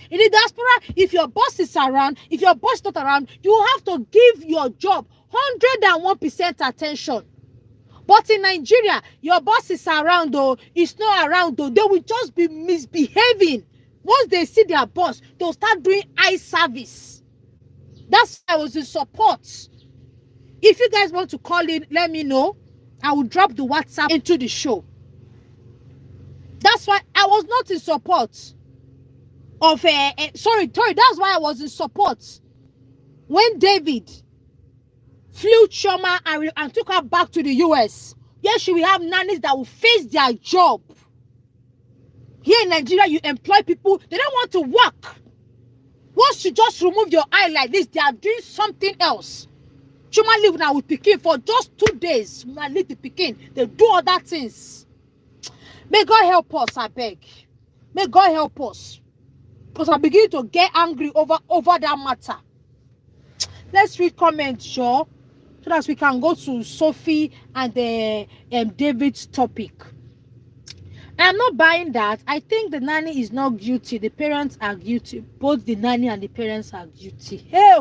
A: In the diaspora, if your boss is around, if your boss is not around, you have to give your job 101% attention. But in Nigeria, your boss is around though, it's not around though, they will just be misbehaving. Once they see their boss, they'll start doing eye service. That's why I was in support. If you guys want to call in, let me know. I will drop the WhatsApp into the show. That's why I was not in support of sorry, that's why I was in support when David flew Chioma and took her back to the US. Yes, we have nannies that will face their job. Here in Nigeria, you employ people, they don't want to work. Once you just remove your eye like this, they are doing something else. Chioma live now with Pekin for just 2 days. When I leave the Pekin, they do other things. May God help us, I beg. May God help us. Because I'm beginning to get angry over that matter. Let's read comments, sure, so that we can go to Sophie and David's topic. I'm not buying that. I think the nanny is not guilty. The parents are guilty. Both the nanny and the parents are guilty. Hey,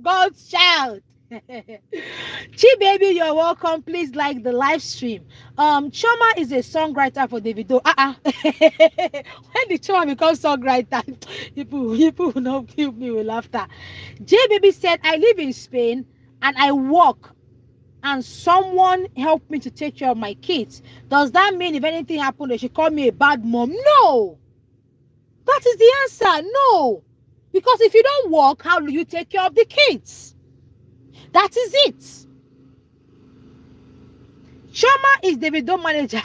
A: God's child. Chi baby, you're welcome. Please like the live stream. Chioma is a songwriter for Davido. When did Chioma become songwriter? people will not kill me with laughter. J baby said, I live in Spain and I work and someone helped me to take care of my kids. Does that mean if anything happened they should call me a bad mom? No. That is the answer. No. Because if you don't work, how do you take care of the kids? That is it. Chioma is Davido manager.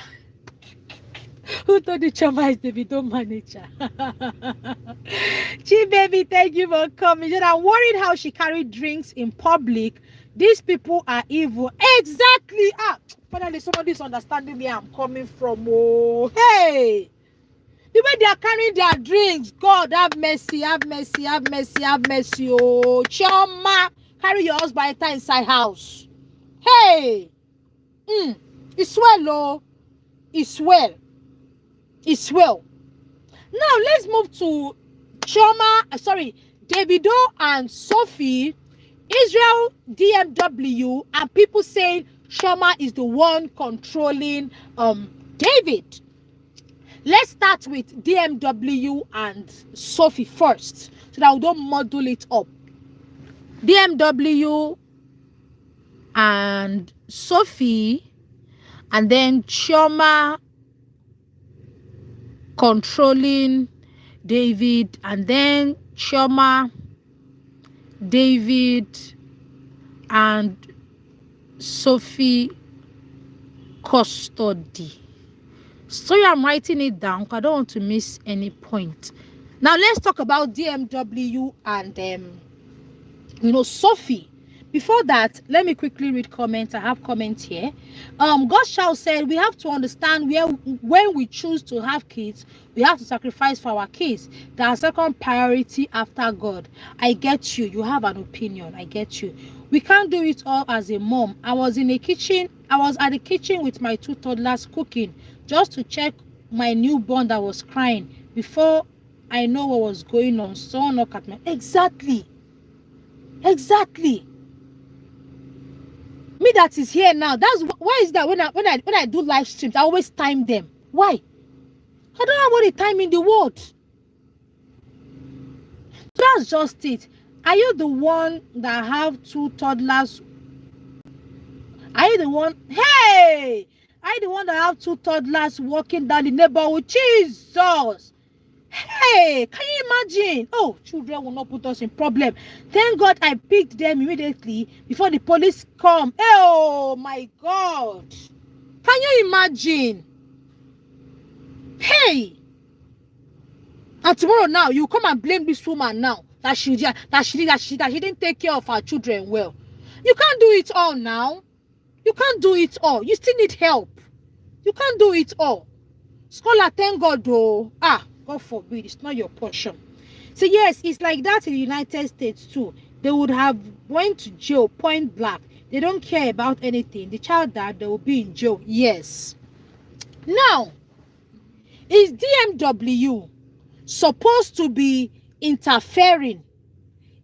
A: Who told you Chioma is Davido manager? Chi baby, thank you for coming. I'm worried how she carried drinks in public. These people are evil. Exactly. Finally, somebody's understanding me. I'm coming from. Oh, hey. The way they are carrying their drinks. God, have mercy, have mercy, have mercy, have mercy. Oh, Chioma. Carry your husband inside house. Hey, it's well, oh, it's well, it's well. Now let's move to Davido and Sophie, Israel, DMW, and people saying Chioma is the one controlling David. Let's start with DMW and Sophie first, so that we don't muddle it up. DMW and Sophie, and then Chioma controlling David, and then Chioma, David, and Sophie custody. So I'm writing it down because I don't want to miss any point. Now let's talk about DMW and Sophie. Before that, let me quickly read comments. I have comments here. Godchild said we have to understand when we choose to have kids, we have to sacrifice for our kids. They are second priority after God. I get you. You have an opinion. I get you. We can't do it all as a mom. I was at the kitchen with my 2 toddlers cooking just to check my newborn that was crying. Before I know what was going on, someone knocked at me. Exactly. Me that is here now. That's why is that when I do live streams, I always time them. Why? I don't have all the time in the world. That's just it. Are you the one that have 2 toddlers? Are you the one? Hey! Are you the one that have 2 toddlers walking down the neighborhood? Jesus! Hey, can you imagine? Oh, children will not put us in problem. Thank God I picked them immediately before the police come. Oh my God. Can you imagine? Hey. And tomorrow now, you come and blame this woman now that she didn't take care of her children well. You can't do it all now. You can't do it all. You still need help. You can't do it all. Scholar, thank God though. God forbid, it's not your portion. So yes, it's like that in the United States too. They would have went to jail point blank. They don't care about anything. The child died, they will be in jail. Yes. Now, Is DMW supposed to be interfering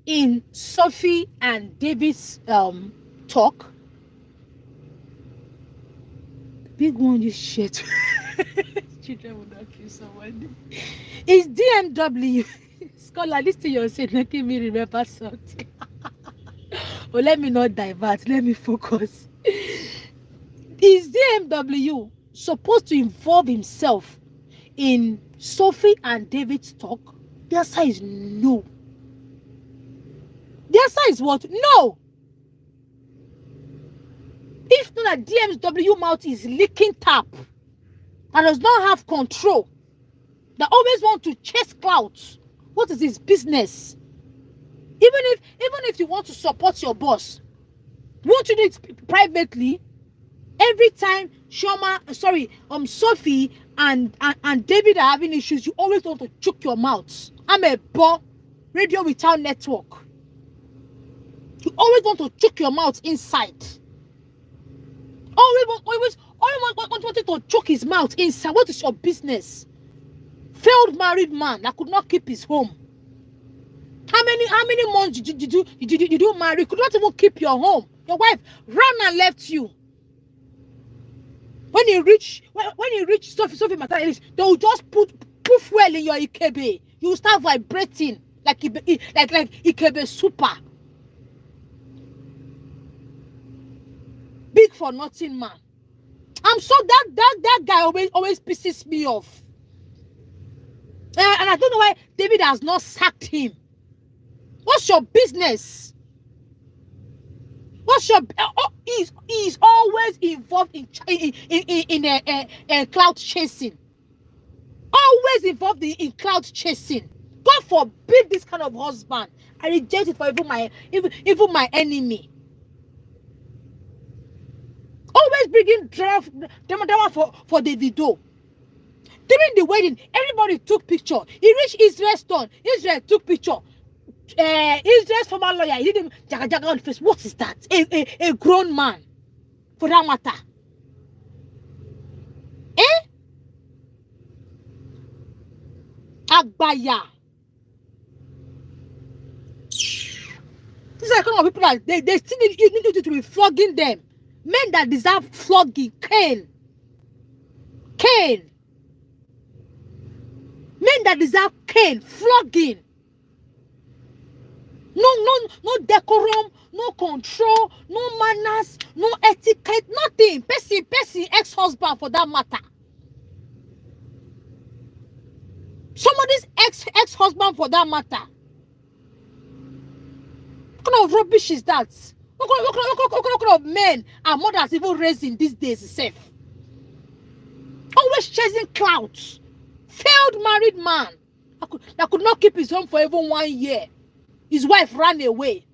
A: in Sophie and David's talk? Big one, you shit. Children will not kill someone. Is DMW scholar? Listen, you're saying, making me remember something. Oh, let me not divert. Let me focus. Is DMW supposed to involve himself in Sophie and David's talk? The answer is no. The answer is what? No. If not, that DMW mouth is licking tap and does not have control, that always want to chase clouds. What is his business? Even if you want to support your boss, won't you do it privately? Every time Sophie and David are having issues, you always want to choke your mouth. I'm a radio without network. You always want to choke your mouth inside. Always wanted to choke his mouth inside. What is your business? Failed married man that could not keep his home. How many months did you marry? You could not even keep your home. Your wife ran and left you. When you reach Sophie Maternity, they will just put fuel in your Ikebe. You will start vibrating like Ikebe super. Big for nothing man. I'm so that guy always pisses me off. And I don't know why David has not sacked him. What's your business? What's your he's always involved in cloud chasing. Always involved in cloud chasing. God forbid this kind of husband. I reject it for even my enemy. Always bringing drama for Davido. During the wedding, everybody took picture. He reached Israel's turn. Israel took picture. Israel's former lawyer, he did him jaga on the face. What is that? A grown man, for that matter. Agbaya. These are the kind of people that they still need you to be flogging them. Men that deserve flogging. Cain. Men that deserve Cain. Flogging. No decorum, no control, no manners, no etiquette, nothing. Person, ex-husband for that matter. Somebody's ex-husband for that matter. What kind of rubbish is that? What kind of men and mothers even raising these days safe? Always chasing clouds. Failed married man that could not keep his home for even 1 year. His wife ran away.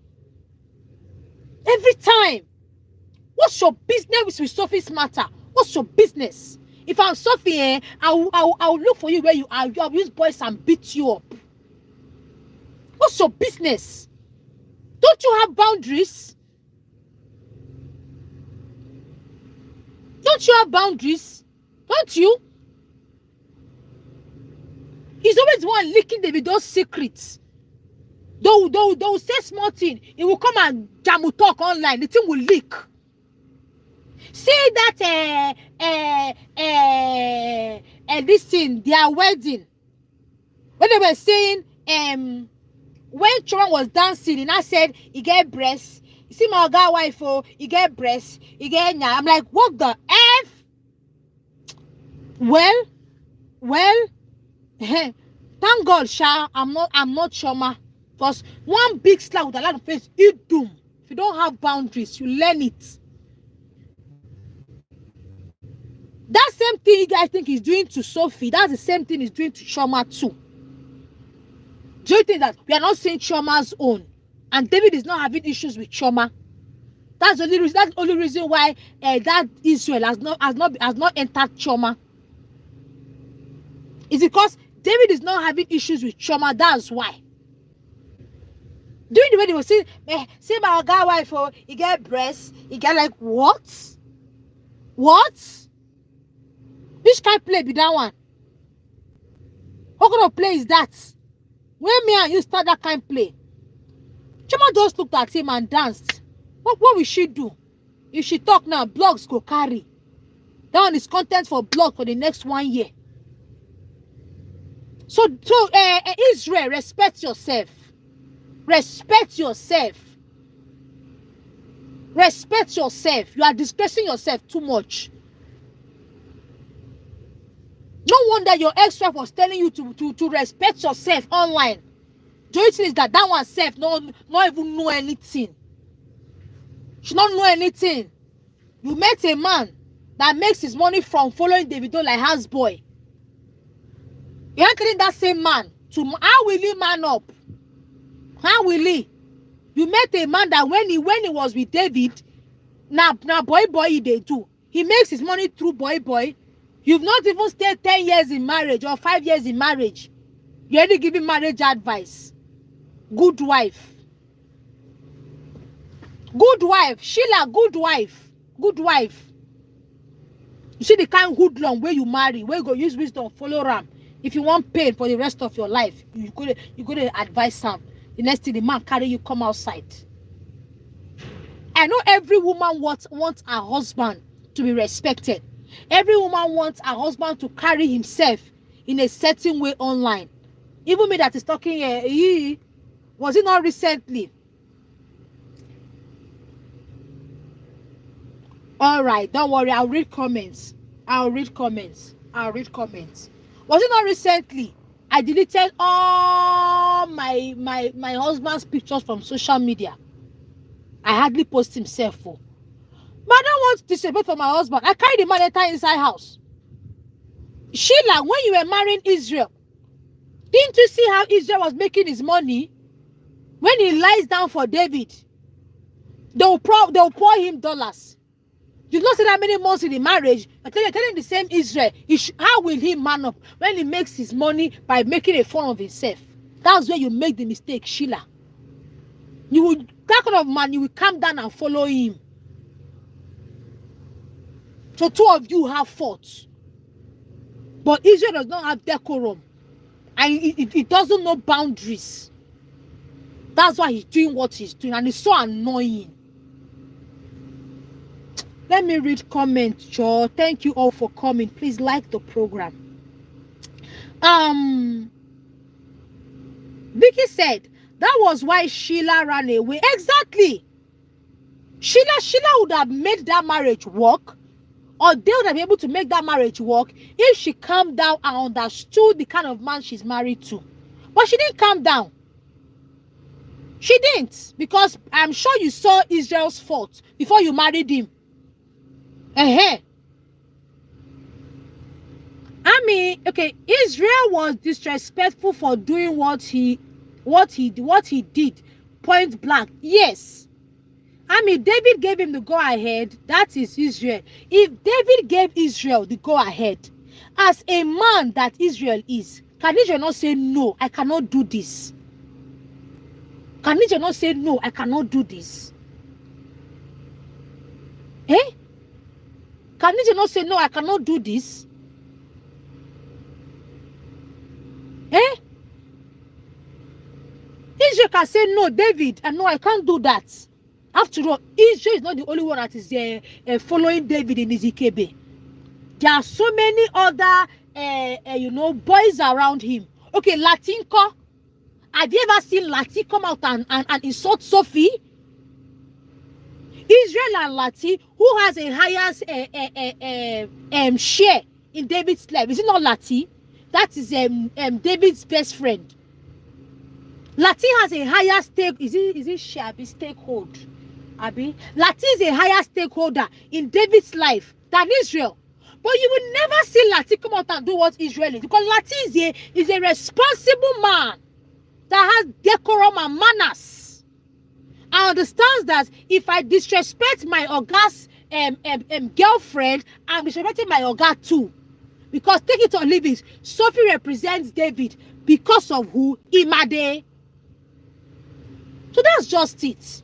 A: Every time. What's your business with Sophie's matter? What's your business? If I'm Sophie, I'll look for you where you are. I'll use boys and beat you up. What's your business? Don't you have boundaries? Don't you have boundaries? Don't you? He's always the one leaking Davido's secrets. They'll say small thing. It will come and jam talk online. The thing will leak. See that this thing, their wedding. When they were saying when Chioma was dancing, and I said he get breasts. You see my guy wife, he get breasts, he get nya. I'm like, what the F? Well, thank God, Sha, I'm not Chioma. Because one big slap with a lot of face, you doom. If you don't have boundaries, you learn it. That same thing you guys think he's doing to Sophie, that's the same thing he's doing to Chioma too. Do you think that we are not seeing Chioma's own? And David is not having issues with Chioma. That's the only reason why that Israel has not entered Chioma. It's because David is not having issues with Chioma. That's why. During the wedding, was saying, see my guy wife, he get breasts, he get like what? Which kind of play be that one? What kind of play is that? When me and you start that kind of play, Chioma just looked at him and danced. What will she do? If she talk now, blogs go carry. That one is content for blog for the next 1 year. So Israel, respect yourself. Respect yourself. Respect yourself. You are disgracing yourself too much. No wonder your ex-wife was telling you to respect yourself online. The only thing is that one self not even know anything. She don't know anything. You met a man that makes his money from following Davido like houseboy. You ain't telling that same man to how will he man up? How will he? You met a man that when he was with David, now boy they do. He makes his money through boy. You've not even stayed 10 years in marriage or 5 years in marriage. You're already giving marriage advice. Good wife. Good wife. Sheila, good wife. Good wife. You see the kind of hoodlum where you marry, where you go use wisdom, follow ram. If you want pain for the rest of your life, you go to advise Sam. The next thing the man carry you come outside. I know every woman wants her husband to be respected. Every woman wants her husband to carry himself in a certain way online. Even me that is talking here, was it not recently? All right, don't worry. I'll read comments. Was it not recently? I deleted all my husband's pictures from social media. I hardly post himself for. But I don't want to separate from my husband. I carry the man inside house. Sheila, when you were marrying Israel, didn't you see how Israel was making his money? When he lies down for David, they'll pour him dollars. You not see that many months in the marriage. I tell you, telling the same Israel, how will he man up when he makes his money by making a fun of himself? That's where you make the mistake, Sheila. That kind of man, you will come down and follow him. So two of you have fought. But Israel does not have decorum. And it doesn't know boundaries. That's why he's doing what he's doing. And it's so annoying. Let me read comments, Joe. Thank you all for coming. Please like the program. Vicky said, that was why Sheila ran away. Exactly. Sheila would have made that marriage work. Or they would have been able to make that marriage work if she calmed down and understood the kind of man she's married to. But she didn't calm down. She didn't. Because I'm sure you saw Israel's fault before you married him. I mean, okay, Israel was disrespectful for doing what he did, point blank. Yes. I mean, David gave him the go-ahead. That is Israel. If David gave Israel the go-ahead, as a man that Israel is, can Israel not say, no, I cannot do this? Can Israel not say, no, I cannot do this? Can Israel not say, no, I cannot do this? Israel can say, no, David, and no, I can't do that. After all, Israel is not the only one that is following David in his Ikebe. There are so many other, boys around him. Okay, Latinko. Have you ever seen Lati come out and insult Sophie? Israel and Lati, who has a highest share in David's life? Is it not Lati? That is David's best friend. Lati has a higher stake. Is it share? Stakeholder? Abi? Lati is a higher stakeholder in David's life than Israel. But you will never see Lati come out and do what Israel is, because Lati is a responsible man that has decorum and manners. I understand that if I disrespect my Oga's girlfriend, I'm disrespecting my Oga too. Because take it or leave it, Sophie represents David because of who? Imade. So that's just it.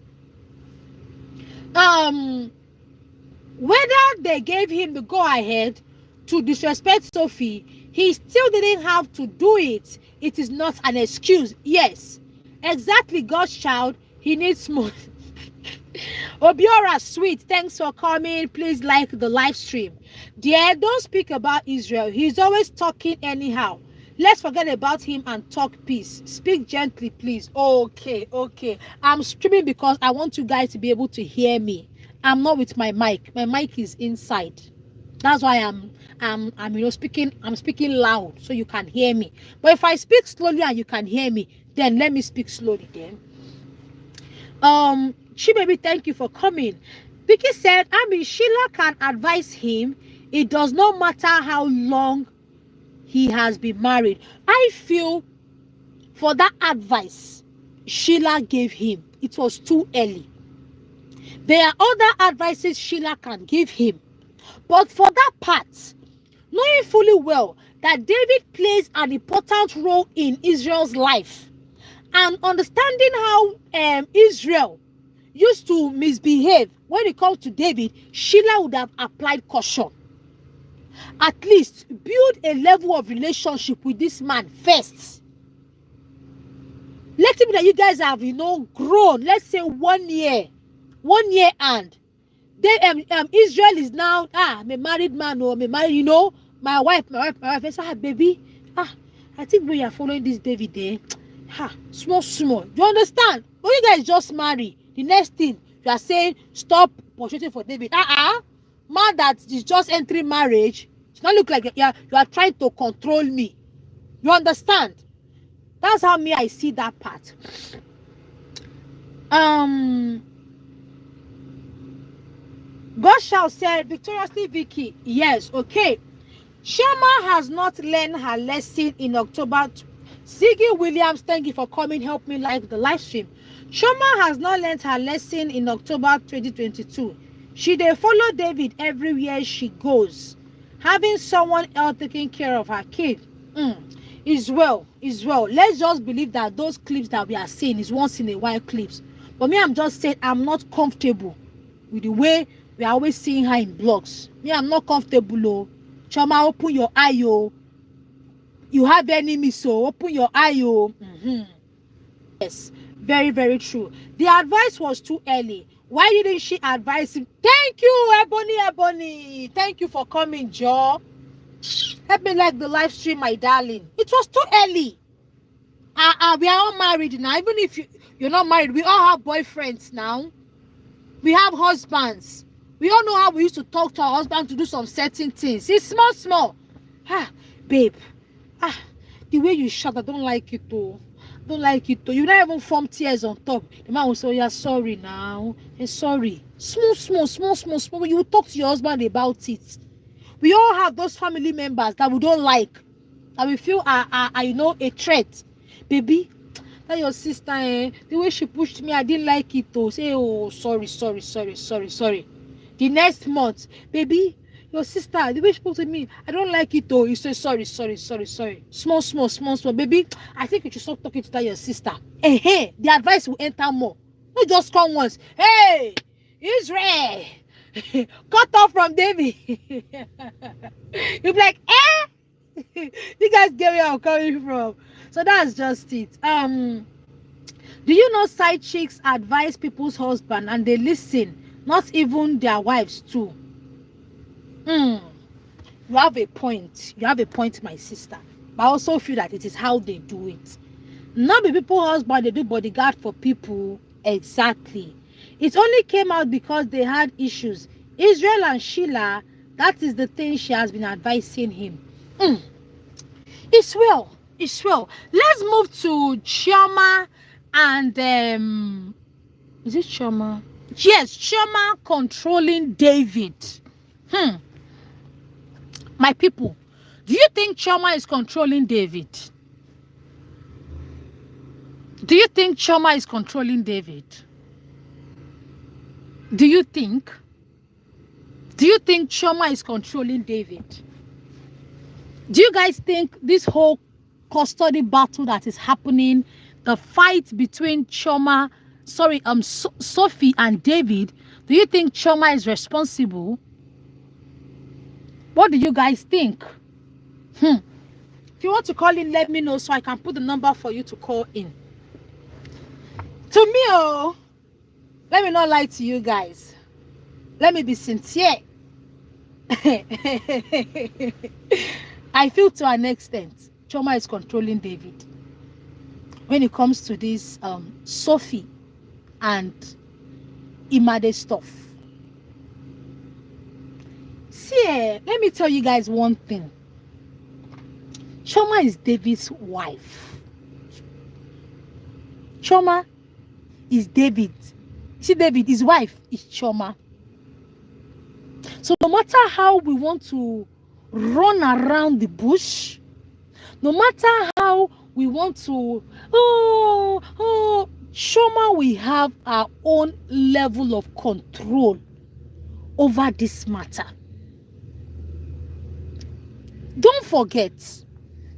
A: Whether they gave him the go-ahead to disrespect Sophie, he still didn't have to do it. It is not an excuse. Yes, exactly, God's child. He needs more. Obiora Sweet, thanks for coming. Please like the live stream. Dear, don't speak about Israel. He's always talking anyhow. Let's forget about him and talk peace. Speak gently, please. Okay. I'm streaming because I want you guys to be able to hear me. I'm not with my mic. My mic is inside. That's why I'm speaking. I'm speaking loud so you can hear me. But if I speak slowly and you can hear me, then let me speak slowly then. Chibaby, thank you for coming. Vicky said, Sheila can advise him. It does not matter how long he has been married. I feel for that advice Sheila gave him, it was too early. There are other advices Sheila can give him. But for that part, knowing fully well that David plays an important role in Israel's life and understanding how Israel used to misbehave when it comes to David, Sheila would have applied caution. At least build a level of relationship with this man first. Let it be that you guys have, grown. Let's say 1 year, and then Israel is now I'm a married man or I'm a married, my wife. I said, baby, I think we are following this David there. Small. You understand? When you guys just marry, the next thing you are saying, stop portraying for David. Man that is just entering marriage, it's not look like you are trying to control me. You understand? That's how I see that part. God shall say victoriously, Vicky. Yes, okay. Chioma has not learned her lesson in October. Ziggy Williams, thank you for coming. Help me like the live stream. Chioma has not learned her lesson in October 2022. She dey follow David everywhere she goes. Having someone else taking care of her kid is well. Let's just believe that those clips that we are seeing is once in a while clips. But me, I'm just saying I'm not comfortable with the way we are always seeing her in blogs. Me, I'm not comfortable. Oh. Chioma, open your eye, oh. You have enemies, so open your eye, oh. Yes, very, very true. The advice was too early. Why didn't she advise him? Thank you, Ebony. Thank you for coming, Joe. Help me like the live stream, my darling. It was too early. We are all married now. Even if you're not married, we all have boyfriends now. We have husbands. We all know how we used to talk to our husband to do some certain things. It's small. Babe. The way you shout, I don't like it though. You not even form tears on top. The man will say, "Yeah, sorry now. Sorry." Small. You will talk to your husband about it. We all have those family members that we don't like, that we feel are a threat. Baby, that your sister, the way she pushed me, I didn't like it though. Say, oh, sorry. The next month, baby, your sister, the way she spoke to me, I don't like it though. You say sorry. Small. Baby, I think you should stop talking to that your sister. The advice will enter more. Not just come once. Hey, Israel, cut off from David. You'll be like, you guys get where I'm coming from. So that's just it. Do you know side chicks advise people's husband and they listen? Not even their wives too. You have a point, my sister. But I also feel that it is how they do it. Not be people's husband, they do bodyguard for people. Exactly. It only came out because they had issues. Israel and Sheila, that is the thing she has been advising him. It's well. Let's move to Chioma and is it Chioma? Yes, Chioma controlling David. My people, do you think Chioma is controlling David? Do you think Chioma is controlling David? Do you think Chioma is controlling David? Do you guys think this whole custody battle that is happening, the fight between Sophie and David, do you think Chioma is responsible? What do you guys think? If you want to call in, let me know so I can put the number for you to call in. To me, let me not lie to you guys. Let me be sincere. I feel to an extent Chioma is controlling David when it comes to this Sophie and Imade stuff. See, let me tell you guys one thing. Chioma is David's wife. Chioma is David. See, David, his wife is Chioma. So no matter how we want to run around the bush, no matter how we want to, Chioma, we have our own level of control over this matter. Don't forget,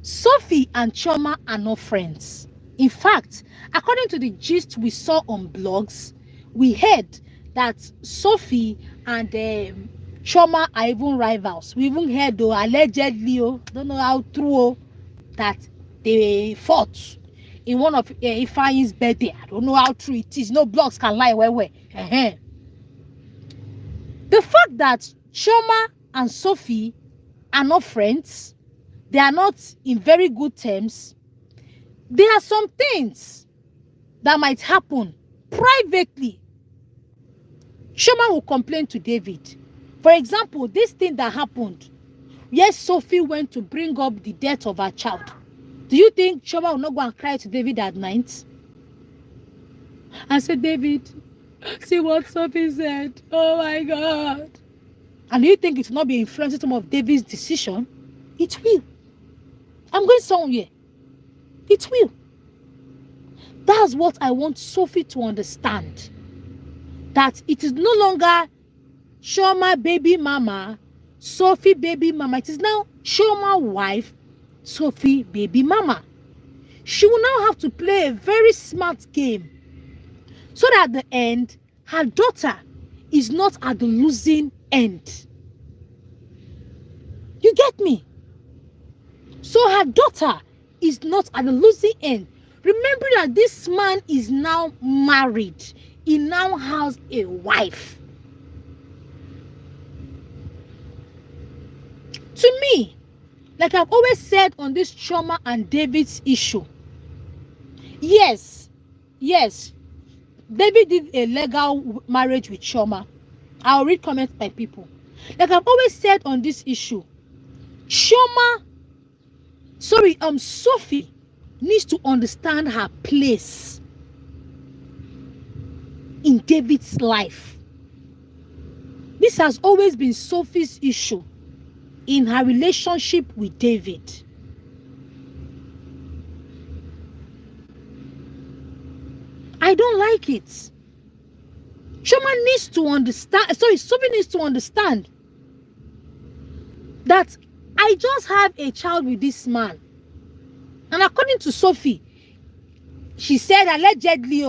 A: Sophie and Chioma are not friends. In fact, according to the gist we saw on blogs, we heard that Sophie and Chioma are even rivals. We even heard, though, allegedly, don't know how true, that they fought in one of Ifeanyi's birthday. I don't know how true it is. No blogs can lie. Where. The fact that Chioma and Sophie are not friends, they are not in very good terms, there are some things that might happen privately. Chioma will complain to David. For example, this thing that happened, yes, Sophie went to bring up the death of her child. Do you think Chioma will not go and cry to David at night? I said, David, see what Sophie said. Oh my God. And do you think it will not be influencing some of David's decision? It will. I'm going somewhere. It will. That's what I want Sophie to understand. That it is no longer Chioma baby mama, Sophie baby mama. It is now Chioma wife, Sophie baby mama. She will now have to play a very smart game so that at the end, her daughter is not at the losing end. You get me? So her daughter is not at the losing end. Remember that this man is now married. He now has a wife. To me, like I've always said on this Chioma and David's issue, yes, David did a legal marriage with Chioma. I'll read comments by people. Like I've always said on this issue, Sophie needs to understand her place in David's life. This has always been Sophie's issue in her relationship with David. I don't like it. Sophie needs to understand that I just have a child with this man. And according to Sophie, she said allegedly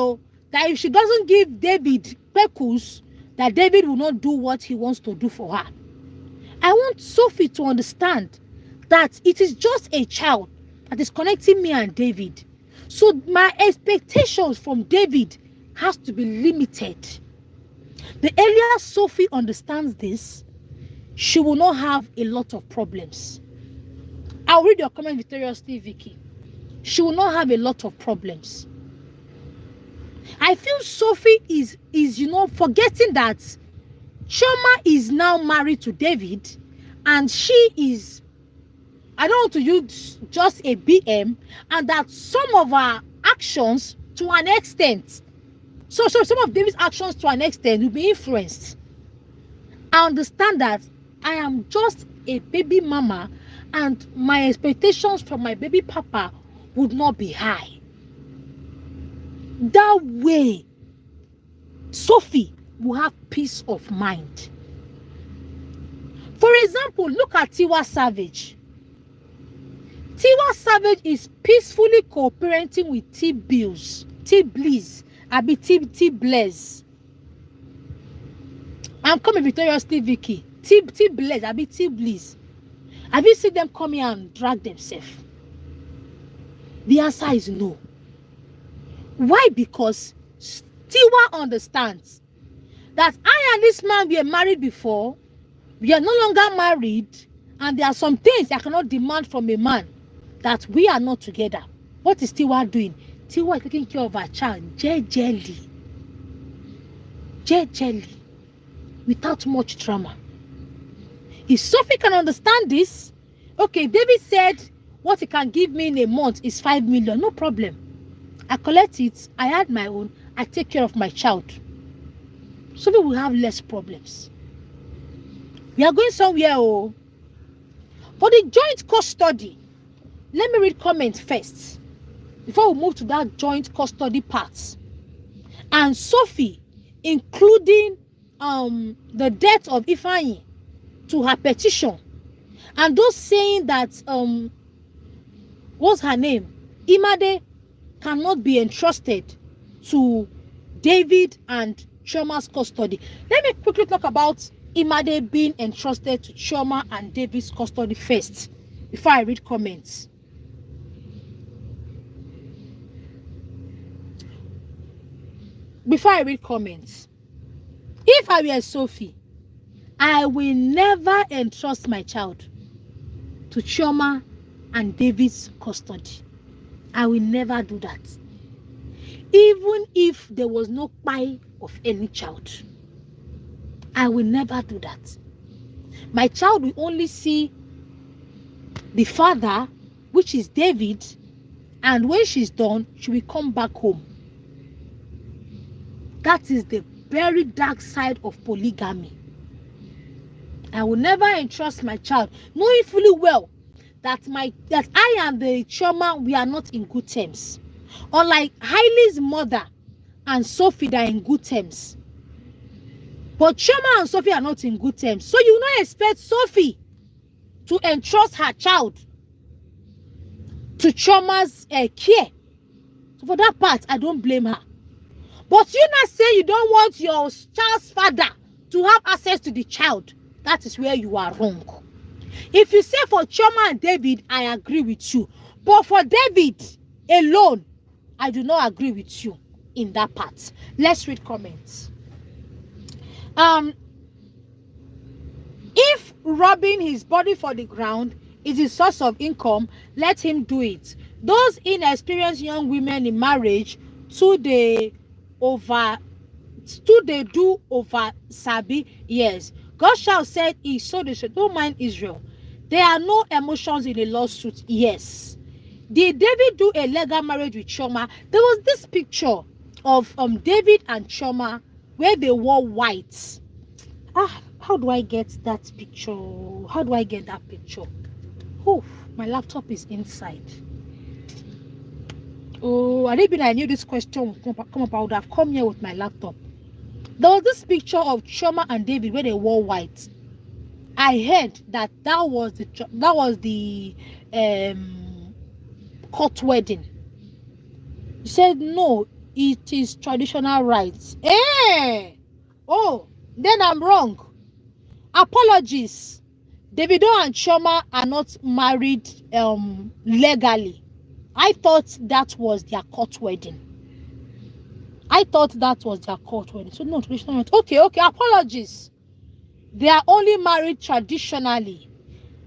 A: that if she doesn't give David pecus, that David will not do what he wants to do for her. I want Sophie to understand that it is just a child that is connecting me and David. So my expectations from David has to be limited. The earlier Sophie understands this, she will not have a lot of problems. I'll read your comment victoriously, Vicky. She will not have a lot of problems. I feel Sophie is forgetting that Chioma is now married to David and she is, I don't want to use just a BM, and that some of her actions to an extent, so some of David's actions to an extent will be influenced. I understand that I am just a baby mama and my expectations from my baby papa would not be high. That way, Sophie will have peace of mind. For example, look at Tiwa Savage. Tiwa Savage is peacefully cooperating with T-Bliss, T-Bless. I'm coming victoriously, Vicky. T-Bless, T-Bliss. Have you seen them come here and drag themselves? The answer is no. Why? Because Tiwa understands that I and this man were married before, we are no longer married, and there are some things I cannot demand from a man that we are not together. What is Tiwa doing? Tiwa is taking care of her child jejely, without much drama. If Sophie can understand this, okay, David said what he can give me in a month is 5 million, no problem. I collect it, I add my own, I take care of my child. Sophie will have less problems. We are going somewhere, oh. For the joint custody, let me read comments first before we move to that joint custody part. And Sophie, including the death of Ifeanyi to her petition, and those saying that what's her name, Imade, cannot be entrusted to David and Chioma's custody. Let me quickly talk about Imade being entrusted to Chioma and David's custody first before I read comments. If I were Sophie, I will never entrust my child to Chioma and David's custody. I will never do that. Even if there was no pie of any child, I will never do that. My child will only see the father, which is David, and when she's done, she will come back home. That is the very dark side of polygamy. I will never entrust my child, knowing fully well that I and the Chioma, we are not in good terms. Unlike Haile's mother and Sophie, they are in good terms. But Chioma and Sophie are not in good terms. So you will not expect Sophie to entrust her child to Chioma's care. So for that part, I don't blame her. But you not say you don't want your child's father to have access to the child. That is where you are wrong. If you say for Chioma and David, I agree with you. But for David alone, I do not agree with you in that part. Let's read comments. If robbing his body for the ground is his source of income, let him do it. Those inexperienced young women in marriage, they do over sabi. Yes, God shall said he so they should don't mind Israel. There are no emotions in a lawsuit. Yes. Did David do a legal marriage with Chioma? There was this picture of David and Chioma where they wore white. How do I get that picture? Oh, my laptop is inside. Oh, I knew this question would come up. I would have come here with my laptop. There was this picture of Chioma and David where they wore white. I heard that was the court wedding. He said no, it is traditional rites. Oh, then I'm wrong. Apologies. Davido and Chioma are not married legally. I thought that was their court wedding. So no, traditional rites. Okay, apologies. They are only married traditionally.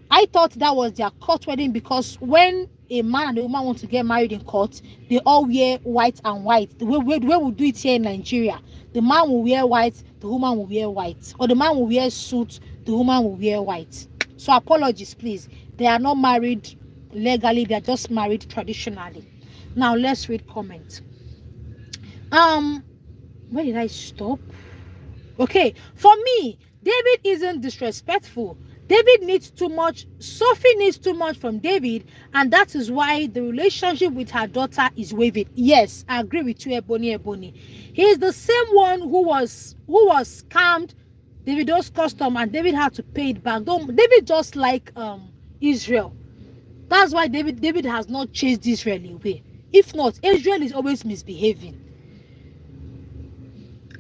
A: I thought that was their court wedding because when a man and a woman want to get married in court, they all wear white and white. The way we do it here in Nigeria, the man will wear white, the woman will wear white, or the man will wear suit, the woman will wear white. So apologies, please. They are not married legally; they are just married traditionally. Now let's read comments. Where did I stop? Okay, for me, David isn't disrespectful. David needs too much. Sophie needs too much from David, and that is why the relationship with her daughter is waving. Yes, I agree with you, Ebony. He is the same one who was scammed Davido's custom, and David had to pay it back. David just like Israel. That's why David has not chased Israel away. If not, Israel is always misbehaving.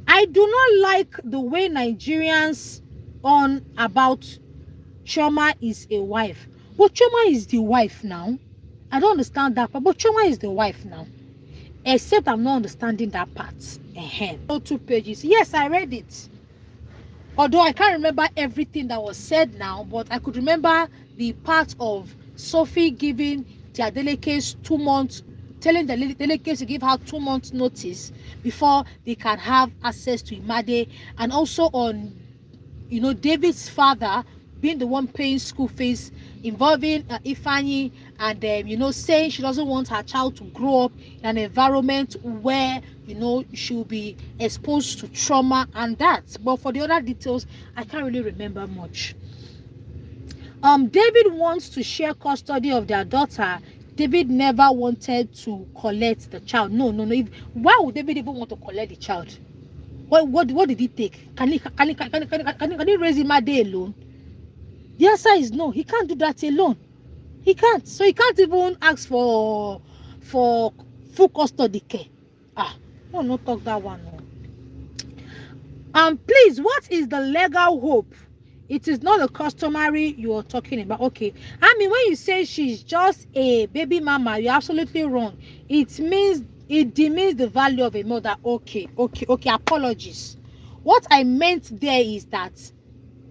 A: I do not like the way Nigerians on about Chioma is a wife. But Chioma is the wife now. I don't understand that part. But Chioma is the wife now. Except I'm not understanding that part. No 2 pages. Yes, I read it. Although I can't remember everything that was said now, but I could remember the part of Sophie giving their delegates 2 months, telling the delegates to give her 2 months notice before they can have access to Imade, and also on, David's father being the one paying school fees, involving Ifeanyi, and saying she doesn't want her child to grow up in an environment where she'll be exposed to trauma and that. But for the other details, I can't really remember much. David wants to share custody of their daughter. David never wanted to collect the child. No. Why would David even want to collect the child? What did he take? Can he raise him a day alone? The answer is no. He can't do that alone. He can't. So he can't even ask for full custody care. No talk that one. No. Please, what is the legal hope? It is not the customary you are talking about. Okay. I mean, when you say she's just a baby mama, you're absolutely wrong. It demeans the value of a mother. Okay. Apologies. What I meant there is that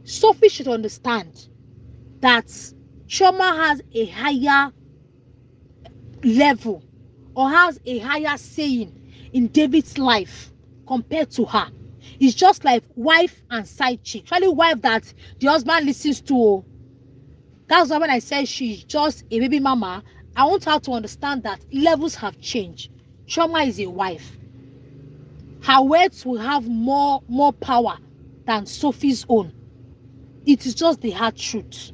A: Sophie should understand that Chioma has a higher level or has a higher saying in David's life compared to her. It's just like wife and side chick. Actually, wife that the husband listens to. That's why when I say she's just a baby mama, I want her to understand that levels have changed. Chioma is a wife. Her words will have more power than Sophie's own. It is just the hard truth.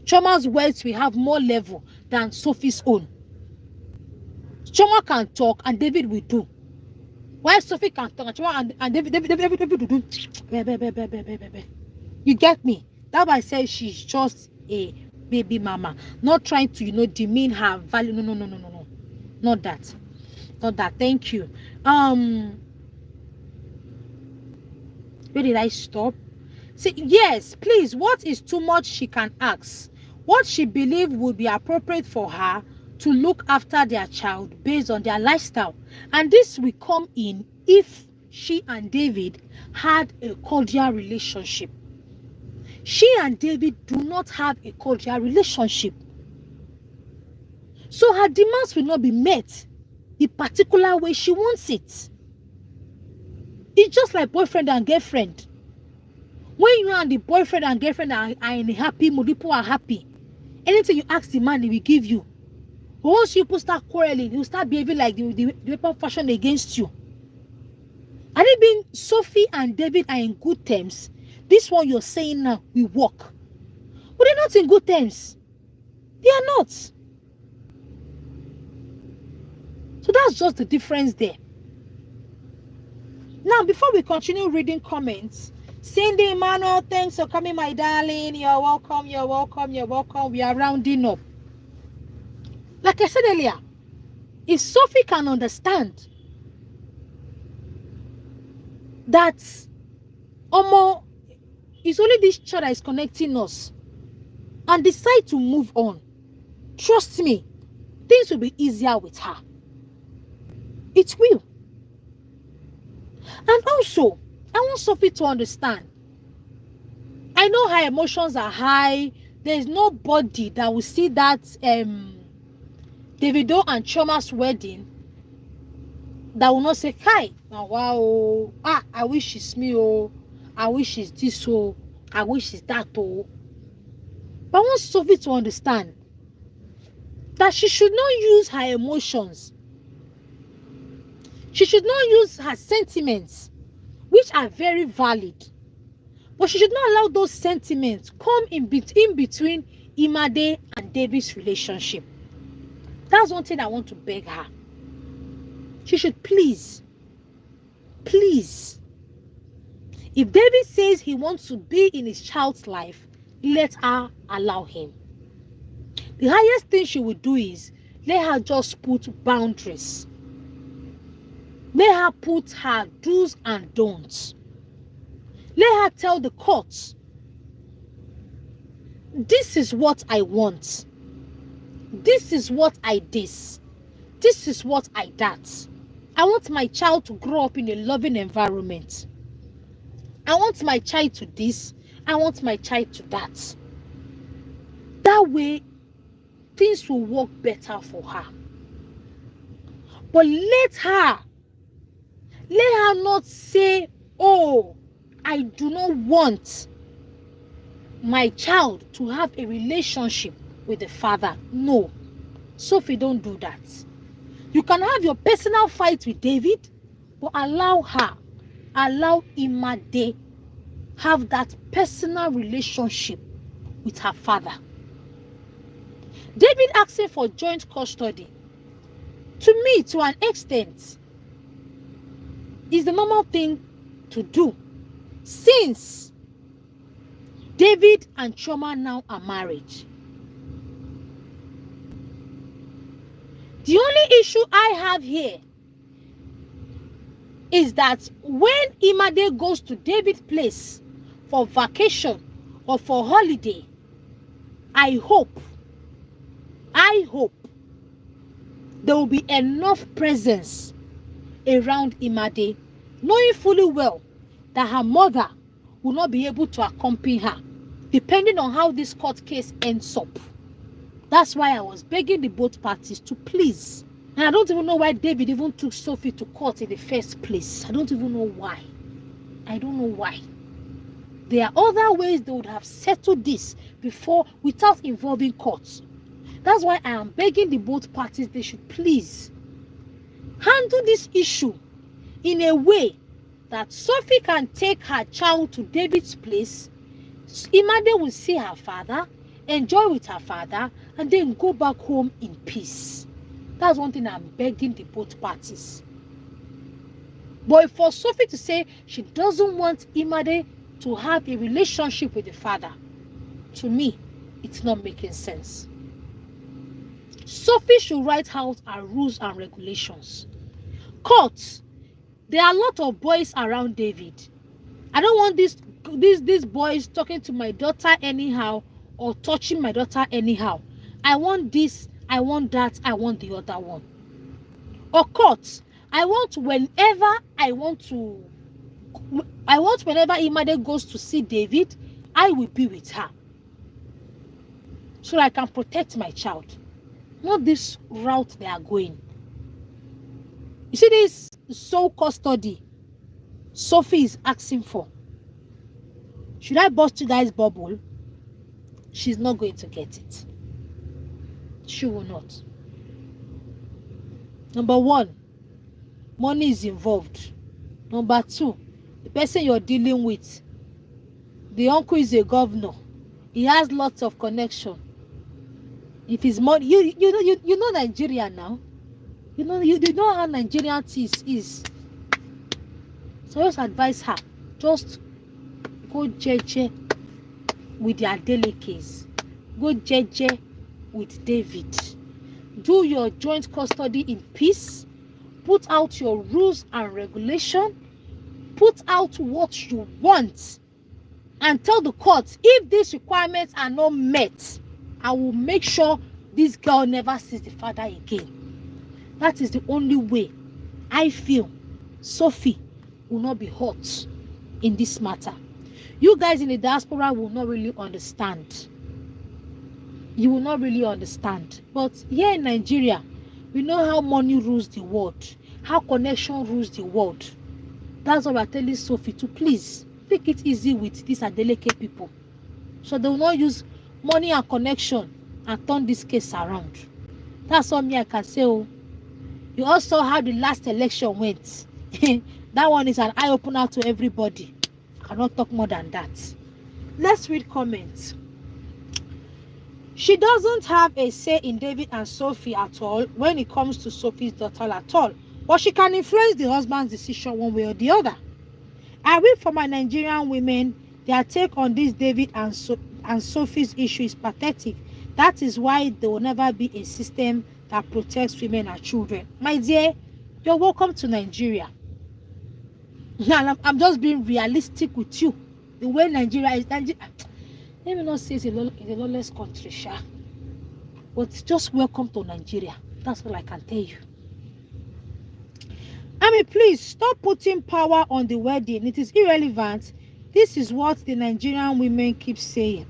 A: Chioma's words will have more level than Sophie's own. Chioma can talk and David will do. While Sophie can talk and David will do. You get me? That's why I say she's just a baby mama. Not trying to, demean her value. No. Not that. Thank you. Where did I stop? See, yes, please, what is too much she can ask? What she believes would be appropriate for her to look after their child based on their lifestyle. And this will come in if she and David had a cordial relationship. She and David do not have a cordial relationship. So her demands will not be met the particular way she wants it. It's just like boyfriend and girlfriend. When you and the boyfriend and girlfriend are in a happy mood, people are happy. Anything you ask the man, he will give you. But once you people start quarreling, you start behaving like the people fashion against you. And it being Sophie and David are in good terms, this one you're saying now will work. But they're not in good terms. They are not. So that's just the difference there. Now, before we continue reading comments, Cindy Emmanuel, thanks for coming, my darling. You're welcome. We are rounding up. Like I said earlier, if Sophie can understand that it's only this child that is connecting us and decide to move on, trust me, things will be easier with her. It will. And also, I want Sophie to understand. I know her emotions are high. There's nobody that will see that Davido and Chioma's wedding that will not say, Kai, wow, I wish it's me, I wish it's this, I wish it's that, But I want Sophie to understand that she should not use her emotions. She should not use her sentiments, which are very valid. But she should not allow those sentiments come in between Imade and David's relationship. That's one thing I want to beg her. She should please, if David says he wants to be in his child's life, let her allow him. The highest thing she would do is let her just put boundaries. Let her put her do's and don'ts. Let her tell the courts This is what I want. This is what I this. This is what I that. I want my child to grow up in a loving environment. I want my child to this. I want my child to that. That way, things will work better for her. But let her not say, oh, I do not want my child to have a relationship with the father. No. Sophie, don't do that. You can have your personal fight with David, but allow Imade have that personal relationship with her father. David asking for joint custody, to me, to an extent, is the normal thing to do, since David and Chioma now are married. The only issue I have here is that when Imade goes to David's place for vacation or for holiday, I hope there will be enough presence around Imade, knowing fully well that her mother will not be able to accompany her, depending on how this court case ends up. That's why I was begging the both parties to please. And I don't even know why David even took Sophie to court in the first place. I don't even know why. I don't know why. There are other ways they would have settled this before without involving courts. That's why I am begging the both parties they should please handle this issue in a way that Sophie can take her child to David's place. Imade will see her father, enjoy with her father, and then go back home in peace. That's one thing I'm begging the both parties. But for Sophie to say she doesn't want Imade to have a relationship with the father, to me, it's not making sense. Sophie should write out her rules and regulations. Courts, there are a lot of boys around David. I don't want these boys talking to my daughter anyhow or touching my daughter anyhow. I want this, I want that, I want the other one. Or courts, I want whenever Imade goes to see David, I will be with her, so I can protect my child. Not this route they are going. You see this sole custody Sophie is asking for. Should I bust you guys' bubble? She's not going to get it. She will not. Number one, money is involved. Number two, the person you're dealing with, the uncle is a governor. He has lots of connection. If it's money, you know Nigeria now. You know how Nigerian is. So just advise her, just go jeje with their daily case. Go jeje with David. Do your joint custody in peace. Put out your rules and regulation. Put out what you want. And tell the court, if these requirements are not met, I will make sure this girl never sees the father again. That is the only way I feel Sophie will not be hurt in this matter. You guys in the diaspora will not really understand. You will not really understand. But here in Nigeria, we know how money rules the world, how connection rules the world. That's why we're telling Sophie to please take it easy with these Adeleke people, so they will not use money and connection and turn this case around. That's all me I can say. Oh, you also saw how the last election went. That one is an eye-opener to everybody. I cannot talk more than that. Let's read comments. She doesn't have a say in David and Sophie at all when it comes to Sophie's daughter at all. But she can influence the husband's decision one way or the other. I read for my Nigerian women, their take on this David and Sophie's issue is pathetic. That is why there will never be a system that protects women and children. My dear, you're welcome to Nigeria. I'm just being realistic with you. The way Nigeria is, Let me not say it's a lawless country, sha. But just welcome to Nigeria. That's all I can tell you. I mean, please stop putting power on the wedding. It is irrelevant. This is what the Nigerian women keep saying.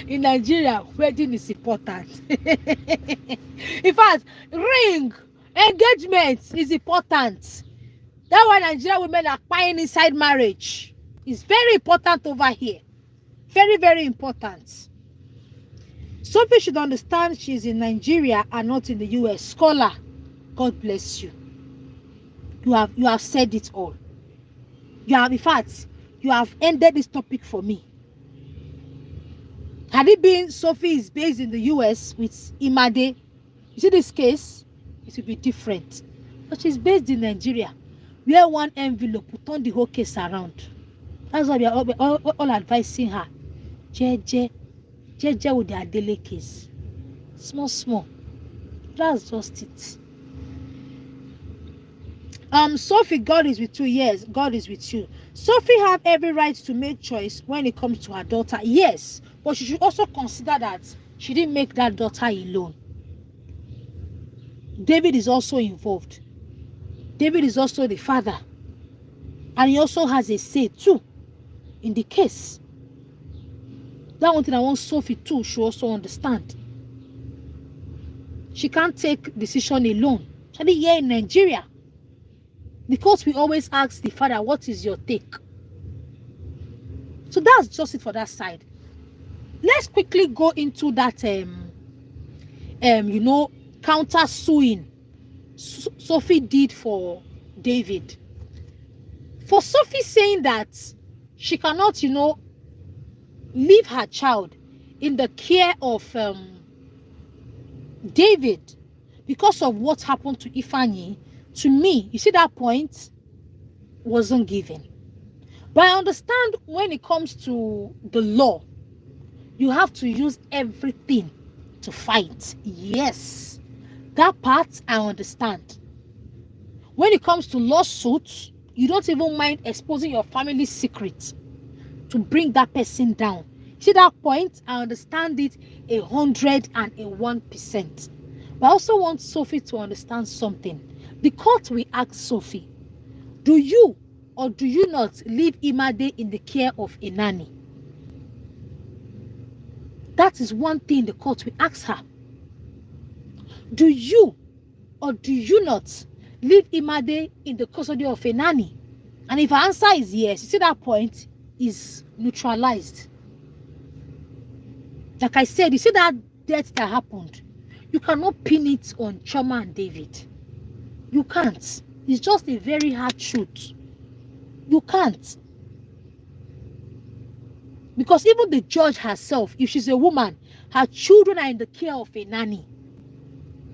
A: In Nigeria, wedding is important. In fact, ring, engagement is important. That's why Nigerian women are buying inside marriage. It's very important over here. Very, very important. Sophie should understand she's in Nigeria and not in the US. Scholar, God bless you. You have said it all. In fact, you have ended this topic for me. Had it been Sophie is based in the US with Imade, you see this case, it will be different. But she's based in Nigeria, where one envelope will turn the whole case around. That's why we are all advising her. Jeje with their daily case. Small. That's just it. Sophie, God is with you. Yes, God is with you. Sophie have every right to make choice when it comes to her daughter. Yes, but she should also consider that she didn't make that daughter alone. David is also involved. David is also the father. And he also has a say too in the case. That one thing I want Sophie too should also understand. She can't take decision alone. Especially here in Nigeria. Because we always ask the father, what is your take? So that's just it for that side. Let's quickly go into that counter suing Sophie did for David. For Sophie saying that she cannot, leave her child in the care of David because of what happened to Ifeanyi, to me, you see that point wasn't given. But I understand when it comes to the law, you have to use everything to fight. Yes, that part I understand. When it comes to lawsuits, you don't even mind exposing your family's secret to bring that person down. See that point? I understand it 101%. But I also want Sophie to understand something. The court will ask Sophie, do you or do you not leave Imade in the care of a nanny? That is one thing the court will ask her. Do you or do you not leave Imade in the custody of a nanny? And if her answer is yes, you see that point is neutralized. Like I said, you see that death that happened, you cannot pin it on Chioma and David. You can't. It's just a very hard truth. You can't. Because even the judge herself, if she's a woman, her children are in the care of a nanny.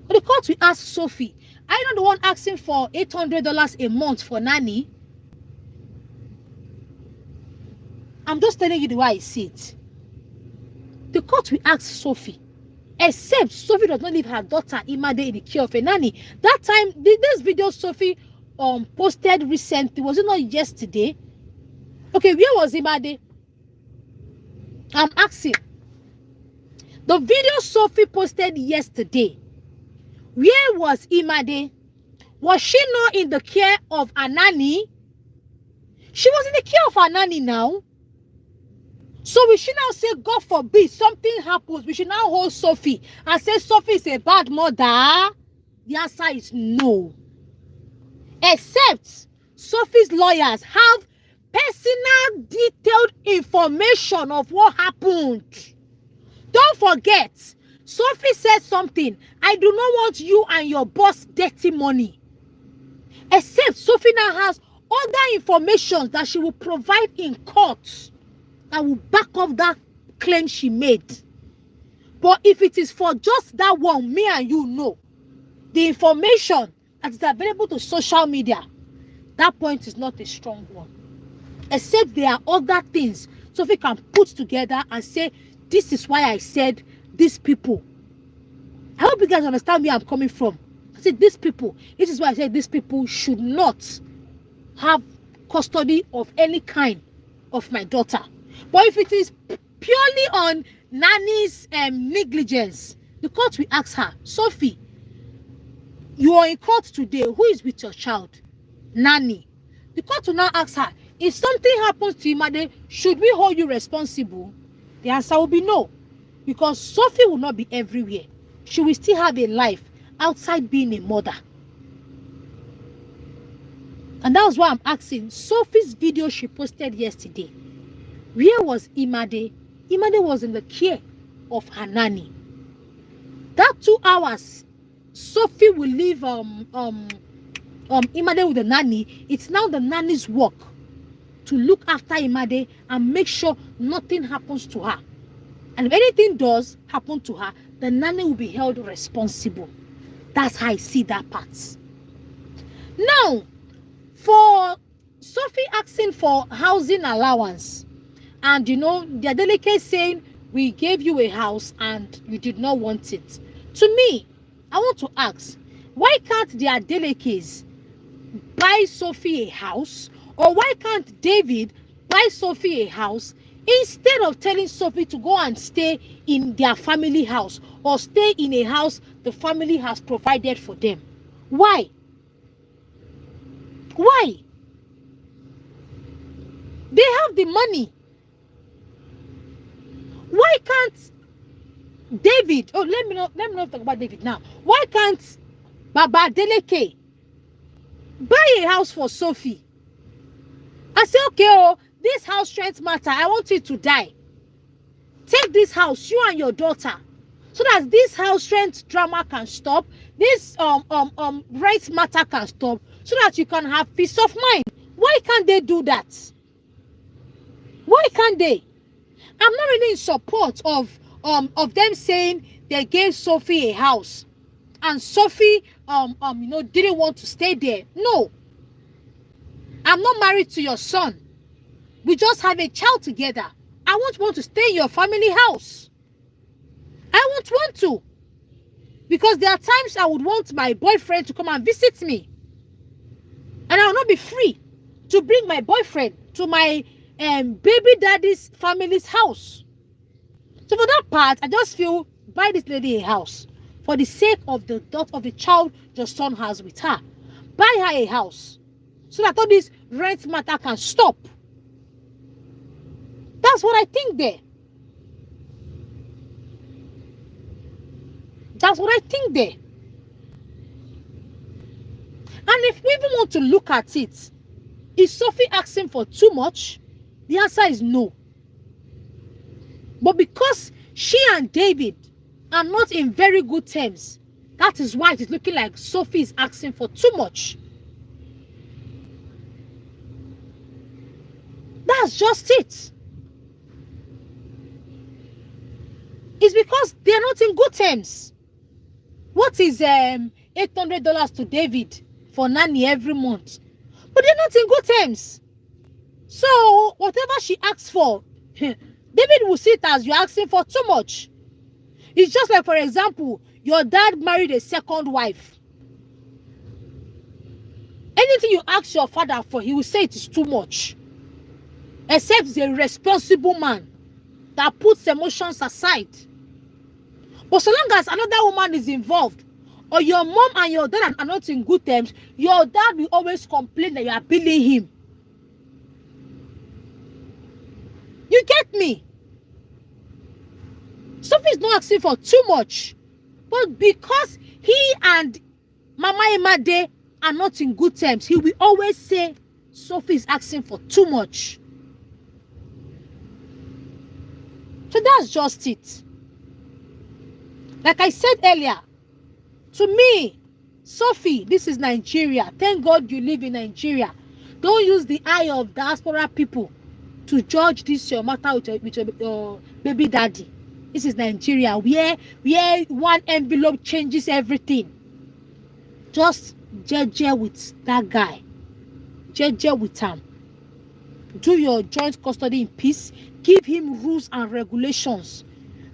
A: But the court will ask Sophie, are you not the one asking for $800 a month for nanny? I'm just telling you the way I see it. The court will ask Sophie, except Sophie does not leave her daughter Imade in the care of a nanny. That time, this video Sophie posted recently, was it not yesterday? Okay, where was Imade? I'm asking. The video Sophie posted yesterday, where was Imade? Was she not in the care of a nanny? She was in the care of her nanny now. So we should now say, God forbid, something happens. We should now hold Sophie and say Sophie is a bad mother. The answer is no. Except Sophie's lawyers have personal detailed information of what happened. Don't forget, Sophie said something. I do not want you and your boss dirty money. Except Sophie now has other information that she will provide in court that will back up that claim she made. But if it is for just that one, me and you know, the information that is available to social media, that point is not a strong one. Except there are other things Sophie can put together and say, this is why I said these people. I hope you guys understand where I'm coming from. I said these people. This is why I said these people should not have custody of any kind of my daughter. But if it is purely on nanny's negligence, the court will ask her, Sophie, you are in court today. Who is with your child? Nanny. The court will now ask her, if something happens to Imade, should we hold you responsible? The answer will be no. Because Sophie will not be everywhere. She will still have a life outside being a mother. And that was why I'm asking, Sophie's video she posted yesterday, where was Imade? Imade was in the care of her nanny. That 2 hours, Sophie will leave Imade with the nanny. It's now the nanny's work to look after Imade and make sure nothing happens to her. And if anything does happen to her, the nanny will be held responsible. That's how I see that part. Now, for Sophie asking for housing allowance, and the delegate saying, we gave you a house and you did not want it. To me, I want to ask, why can't their delegates buy Sophie a house? Or why can't David buy Sophie a house instead of telling Sophie to go and stay in their family house or stay in a house the family has provided for them? Why? Why? They have the money. Why can't David, let me not talk about David now. Why can't Baba Deleke buy a house for Sophie? I say, okay, this house rent matter, I want it to die. Take this house, you and your daughter, so that this house rent drama can stop, this rent matter can stop, so that you can have peace of mind. Why can't they do that? Why can't they? I'm not really in support of them saying they gave Sophie a house and Sophie didn't want to stay there. No. I'm not married to your son. We just have a child together. I won't want to stay in your family house. I won't want to. Because there are times I would want my boyfriend to come and visit me. And I will not be free to bring my boyfriend to my baby daddy's family's house. So for that part, I just feel, buy this lady a house for the sake of the daughter of the child your son has with her. Buy her a house so that all this rent matter can stop. That's what I think there. That's what I think there. And if we even want to look at it, is Sophie asking for too much? The answer is no. But because she and David are not in very good terms, that is why it is looking like Sophie is asking for too much. That's just it. It's because they are not in good terms. What is $800 to David for nanny every month? But they're not in good terms. So whatever she asks for, David will see it as you're asking for too much. It's just like, for example, your dad married a second wife. Anything you ask your father for, he will say it is too much. Except he's a responsible man that puts emotions aside. But so long as another woman is involved, or your mom and your dad are not in good terms, your dad will always complain that you are billing him. You get me? Sophie is not asking for too much. But because he and Mama Imade are not in good terms, he will always say Sophie is asking for too much. So that's just it. Like I said earlier, to me, Sophie, this is Nigeria. Thank God you live in Nigeria. Don't use the eye of diaspora people to judge this your matter with your baby daddy. This is Nigeria, where one envelope changes everything. Just jeje with that guy. Jeje with him. Do your joint custody in peace. Give him rules and regulations.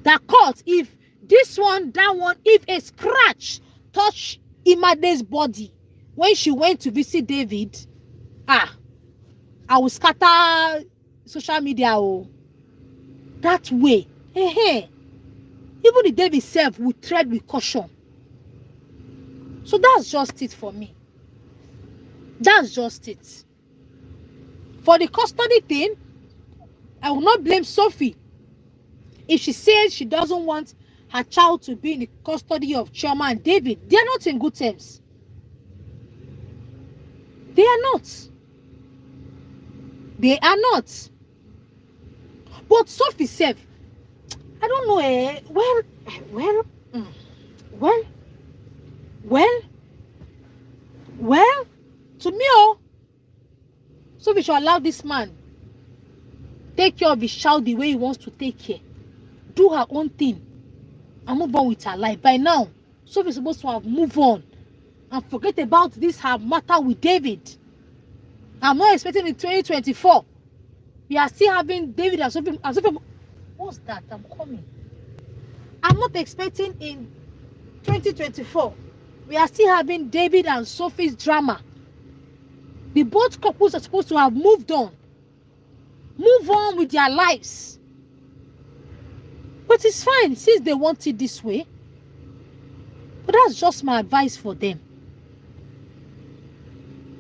A: That court, if this one, that one, if a scratch touch Imade's body when she went to visit David, I will scatter social media, oh, that way. Hey, even the David self will tread with caution. So that's just it for me. That's just it. For the custody thing, I will not blame Sophie. If she says she doesn't want her child to be in the custody of Chioma and David, they are not in good terms. They are not. They are not. But Sophie self, I don't know. Well. To me, Sophie should allow this man take care of his child the way he wants to take care. Do her own thing and move on with her life. By now, Sophie is supposed to have moved on and forget about this her matter with David. I'm not expecting in 2024. We are still having David and Sophie. What's that? I'm coming. I'm not expecting in 2024. We are still having David and Sophie's drama. The both couples are supposed to have moved on. Move on with their lives. But it's fine since they want it this way. But that's just my advice for them.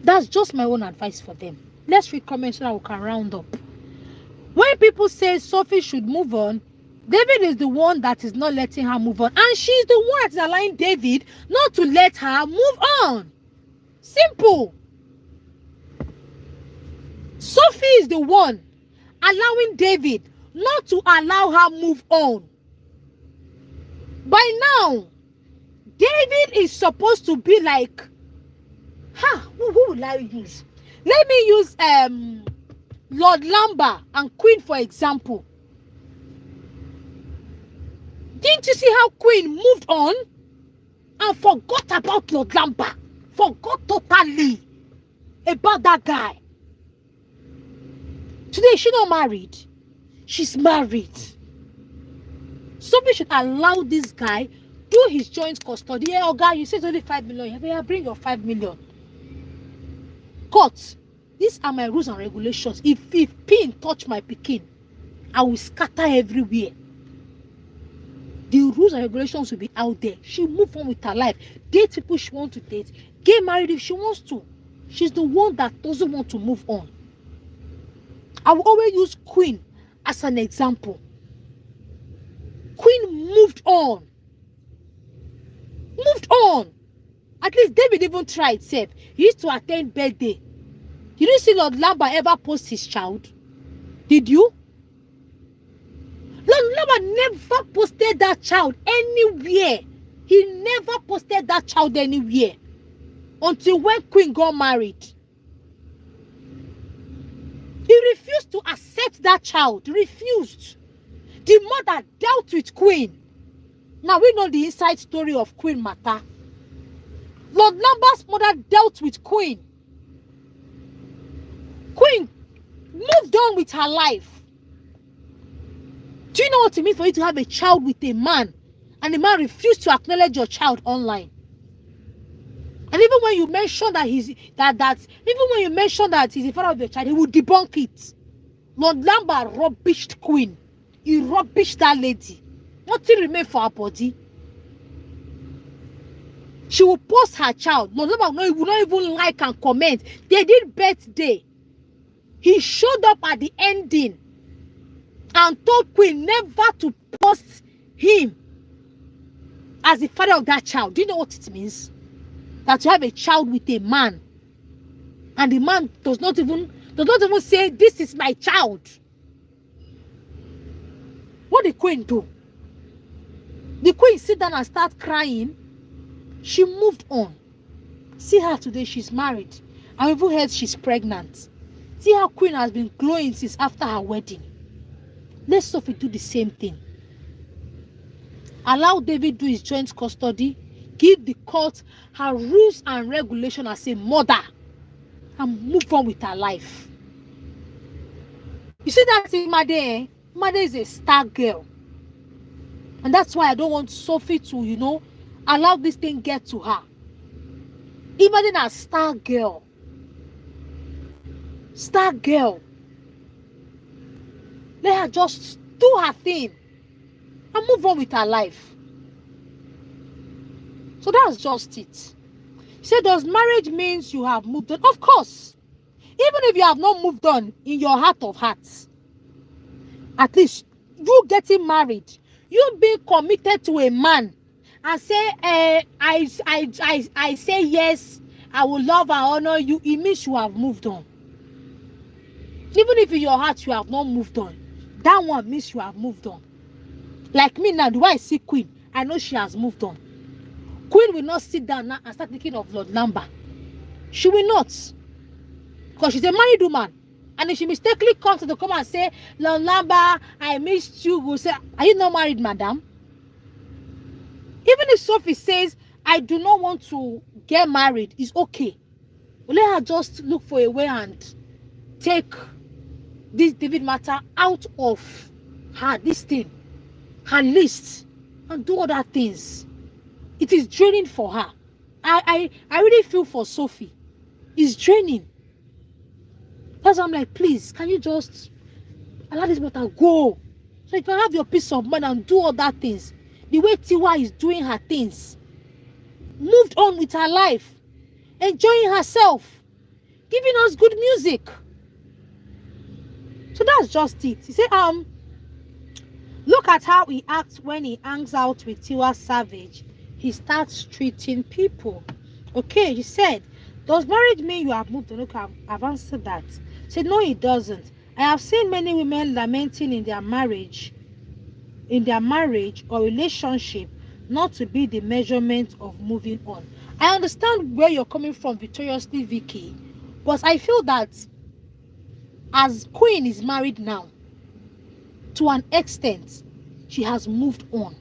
A: That's just my own advice for them. Let's read comments so that we can round up. When people say Sophie should move on, David is the one that is not letting her move on. And she's the one that is allowing David not to let her move on. Simple. Sophie is the one allowing David not to allow her move on. By now, David is supposed to be like, who will I use? Let me use Lord Lambert and Queen for example. Didn't you see how Queen moved on and forgot about Lord Lambert? Forgot totally about that guy. Today, she's not married. She's married. Somebody should allow this guy do his joint custody. Yeah, guy, you said only 5 million. Yeah, bring your 5 million. Court, these are my rules and regulations. If pin touch my pikin, I will scatter everywhere. The rules and regulations will be out there. She'll move on with her life. Date people she wants to date. Get married if she wants to. She's the one that doesn't want to move on. I will always use Queen as an example. Queen moved on. Moved on. At least David even tried safe. He used to attend birthday. You didn't see Lord Lambert ever post his child? Did you? Lord Lambert never posted that child anywhere. He never posted that child anywhere. Until when Queen got married. He refused to accept that child. Refused. The mother dealt with Queen. Now we know the inside story of Queen matter. Lord Lambert's mother dealt with Queen. Queen moved on with her life. Do you know what it means for you to have a child with a man and the man refused to acknowledge your child online? And even when you mention that he's the father of your child, he will debunk it. Lord Lambert rubbished Queen. He rubbished that lady. Nothing remained for her body. She will post her child. Lord Lambert will not even like and comment. They did birthday. He showed up at the ending and told Queen never to post him as the father of that child. Do you know what it means? That you have a child with a man, and the man does not even say, this is my child. What did Queen do? The Queen sit down and start crying. She moved on. See her today, she's married. I even heard she's pregnant. See how Queen has been glowing since after her wedding. Let Sophie do the same thing. Allow David do his joint custody. Give the court her rules and regulations as a mother. And move on with her life. You see that Imade? Imade is a star girl. And that's why I don't want Sophie to, allow this thing get to her. Imagine a star girl. Star girl. Let her just do her thing and move on with her life. So that's just it. She said, does marriage means you have moved on? Of course. Even if you have not moved on in your heart of hearts, at least you getting married, you being committed to a man and say, I say yes, I will love and honor you, it means you have moved on. Even if in your heart you have not moved on, that one means you have moved on. Like me now, the way I see Queen, I know she has moved on. Queen will not sit down now and start thinking of Lord Lamba. She will not. Because she's a married woman. And if she mistakenly comes to the come and say, Lord Lamba, I missed you, will say, are you not married, madam? Even if Sophie says, I do not want to get married, it's okay. But let her just look for a way and take this David matter out of her, this thing, her list, and do other things. It is draining for her. I really feel for Sophie. It's draining. That's why I'm like, please, can you just allow this matter go? So you can have your peace of mind and do other things. The way Tiwa is doing her things. Moved on with her life. Enjoying herself. Giving us good music. So that's just it. He said, look at how he acts when he hangs out with Tiwa Savage. He starts treating people. Okay, he said, does marriage mean you have moved on? Look, I've answered that. He said, no, it doesn't. I have seen many women lamenting in their marriage or relationship not to be the measurement of moving on. I understand where you're coming from, Victoriously Vicky, but I feel that as Queen is married now, to an extent, she has moved on.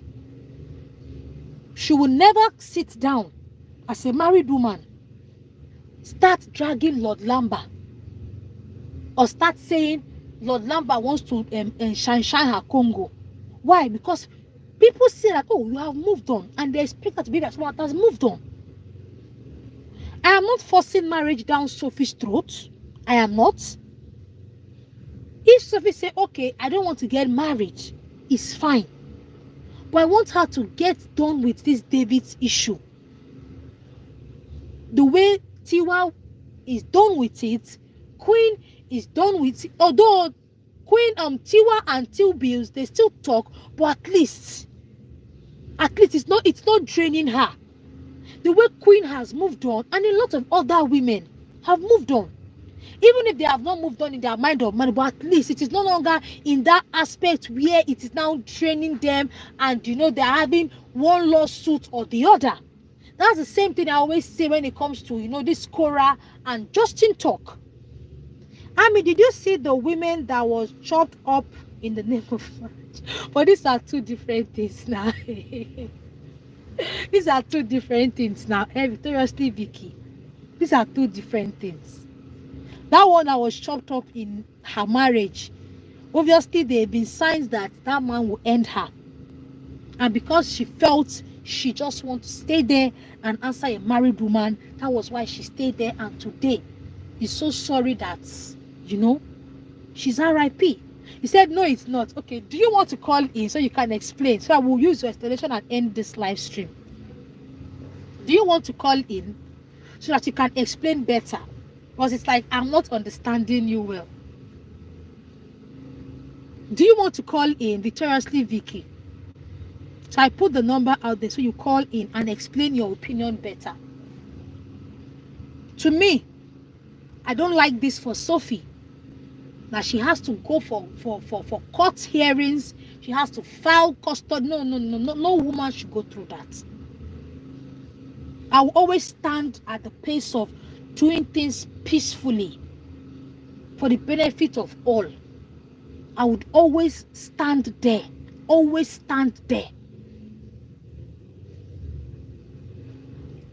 A: She will never sit down as a married woman, start dragging Lord Lamba, or start saying Lord Lamba wants to shine her Congo. Why? Because people say that, oh, you have moved on, and they expect that to be that someone has moved on. I am not forcing marriage down Sophie's throat. I am not. If Sophie say, okay, I don't want to get married, it's fine. But I want her to get done with this David's issue. The way Tiwa is done with it, Queen is done with it. Although Queen, Tiwa and Till Bills, they still talk, but at least it's not draining her. The way Queen has moved on, and a lot of other women have moved on. Even if they have not moved on in their mind of money, but at least it is no longer in that aspect where it is now draining them and, they're having one lawsuit or the other. That's the same thing I always say when it comes to, this Cora and Justin talk. I mean, did you see the women that was chopped up in the name of marriage? But these are two different things now. These are two different things now. Victoriously Vicky. These are two different things. That one that was chopped up in her marriage, obviously there have been signs that man will end her. And because she felt she just wants to stay there and answer a married woman, that was why she stayed there. And today, he's so sorry that, she's RIP. He said, no, it's not. Okay, do you want to call in so you can explain? So I will use your explanation and end this live stream. Do you want to call in so that you can explain better? Because it's like I'm not understanding you well. Do you want to call in, Victoriously Vicky? So I put the number out there so you call in and explain your opinion better. To me, I don't like this for Sophie. Now she has to go for court hearings. She has to file custody. No woman should go through that. I will always stand at the pace of doing things peacefully for the benefit of all. I would always stand there. Always stand there.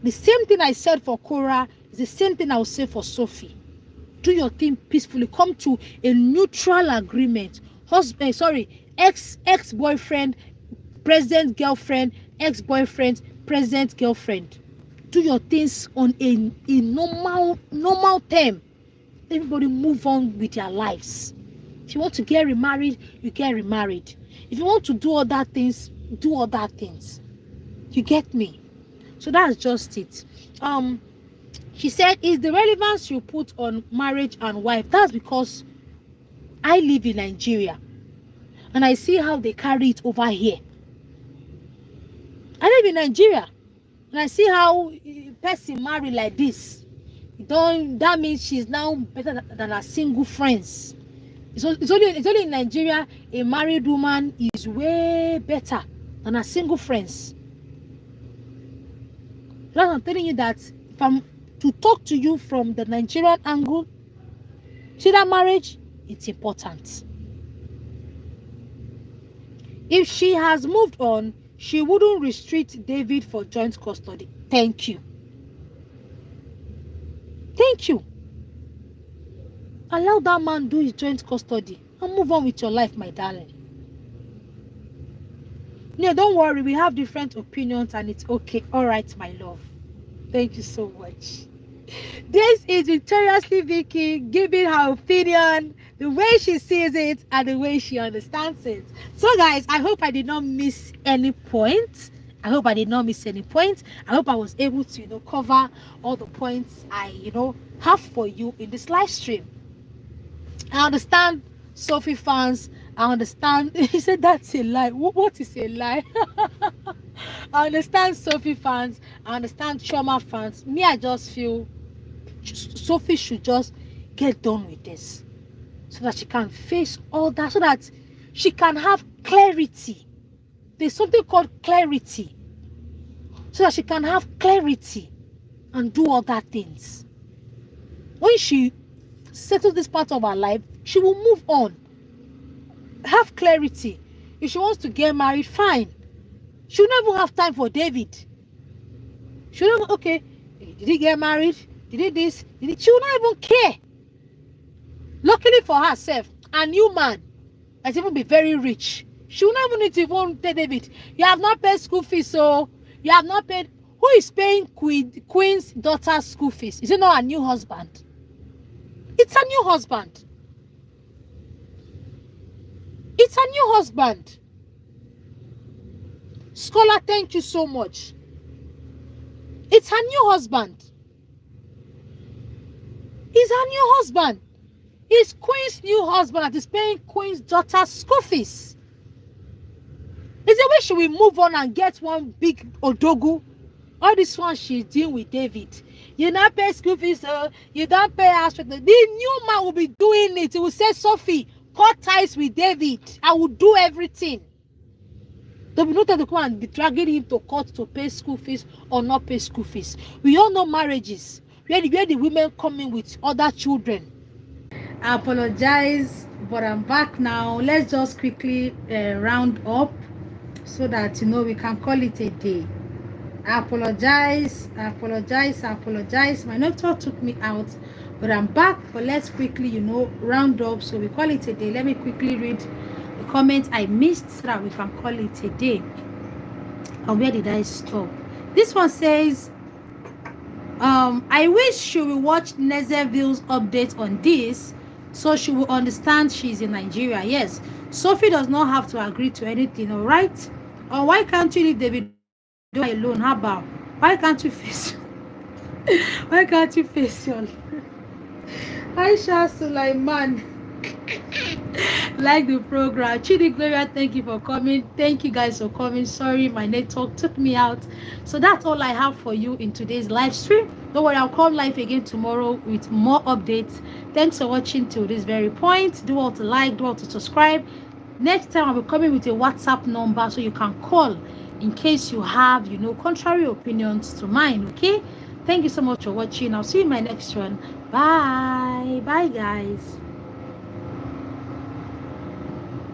A: The same thing I said for Cora is the same thing I will say for Sophie. Do your thing peacefully. Come to a neutral agreement. Ex-boyfriend, present girlfriend, ex-boyfriend, present girlfriend. Do your things on a normal term. Everybody move on with their lives. If If you want to get remarried, you get remarried. If you want to do other things, do other things. You get me? So that's just it. She said, is the relevance you put on marriage and wife? That's because I live in Nigeria and I see how they carry it over here. I live in Nigeria and I see how a person marry like this. That means she's now better than her single friends. It's only in Nigeria a married woman is way better than her single friends. Because I'm telling you that if I'm to talk to you from the Nigerian angle, see that marriage, it's important. If she has moved on, she wouldn't restrict David for joint custody. Thank you. Thank you. Allow that man do his joint custody and move on with your life, my darling. No, don't worry. We have different opinions and it's okay. All right, my love. Thank you so much. This is Victoriously Vicky giving her opinion, the way she sees it and the way she understands it. So guys, I hope I did not miss any point. I hope I was able to, cover all the points I, have for you in this live stream. I understand Sophie fans. I understand. He said that's a lie. What is a lie? I understand Sophie fans. I understand Chioma fans. Me, I just feel Sophie should just get done with this so that she can face all that, so that she can have clarity. There's something called clarity, so that she can have clarity and do other things. When she settles this part of her life, she will move on. Have clarity. If she wants to get married, fine. She'll never have time for David. She'll never, okay, did he get married? Did he this? She'll not even care. Luckily for herself, a new man might even be very rich. She'll not even need to even tell David, you have not paid school fees, so you have not paid. Who is paying Queen's daughter's school fees? Is it not a new husband? It's a new husband. It's a new husband. Scholar, thank you so much. It's her new husband. It's her new husband. It's Queen's new husband that is paying Queen's daughter's school fees. Is there a way she will move on and get one big odogu? All this one she's doing with David. You not pay school fees, so you don't pay house rent. The new man will be doing it. He will say, Sophie, cut ties with David. I will do everything. There will be no time to come and be dragging him to court to pay school fees or not pay school fees. We all know marriages where the women come in with other children. I apologize, but I'm back now. Let's just quickly round up so that we can call it a day. I apologize. My network took me out, but I'm back. But let's quickly round up so we call it a day. Let me quickly read the comment I missed so that we can call it a day. And where did I stop? This one says, I wish she will watch Nezeville's update on this so she will understand she's in Nigeria. Yes, Sophie does not have to agree to anything, all right? Or why can't you leave David alone? How about why can't you face your Aisha Sulaiman? Like the program. Chidi Gloria, thank you for coming. Thank you guys for coming. Sorry, my network took me out. So that's all I have for you in today's live stream. Don't worry, I'll come live again tomorrow with more updates. Thanks for watching till this very point. Do all to like, do all to subscribe. Next time I'll be coming with a WhatsApp number so you can call in case you have contrary opinions to mine. Okay, thank you so much for watching. I'll see you in my next one. Bye guys.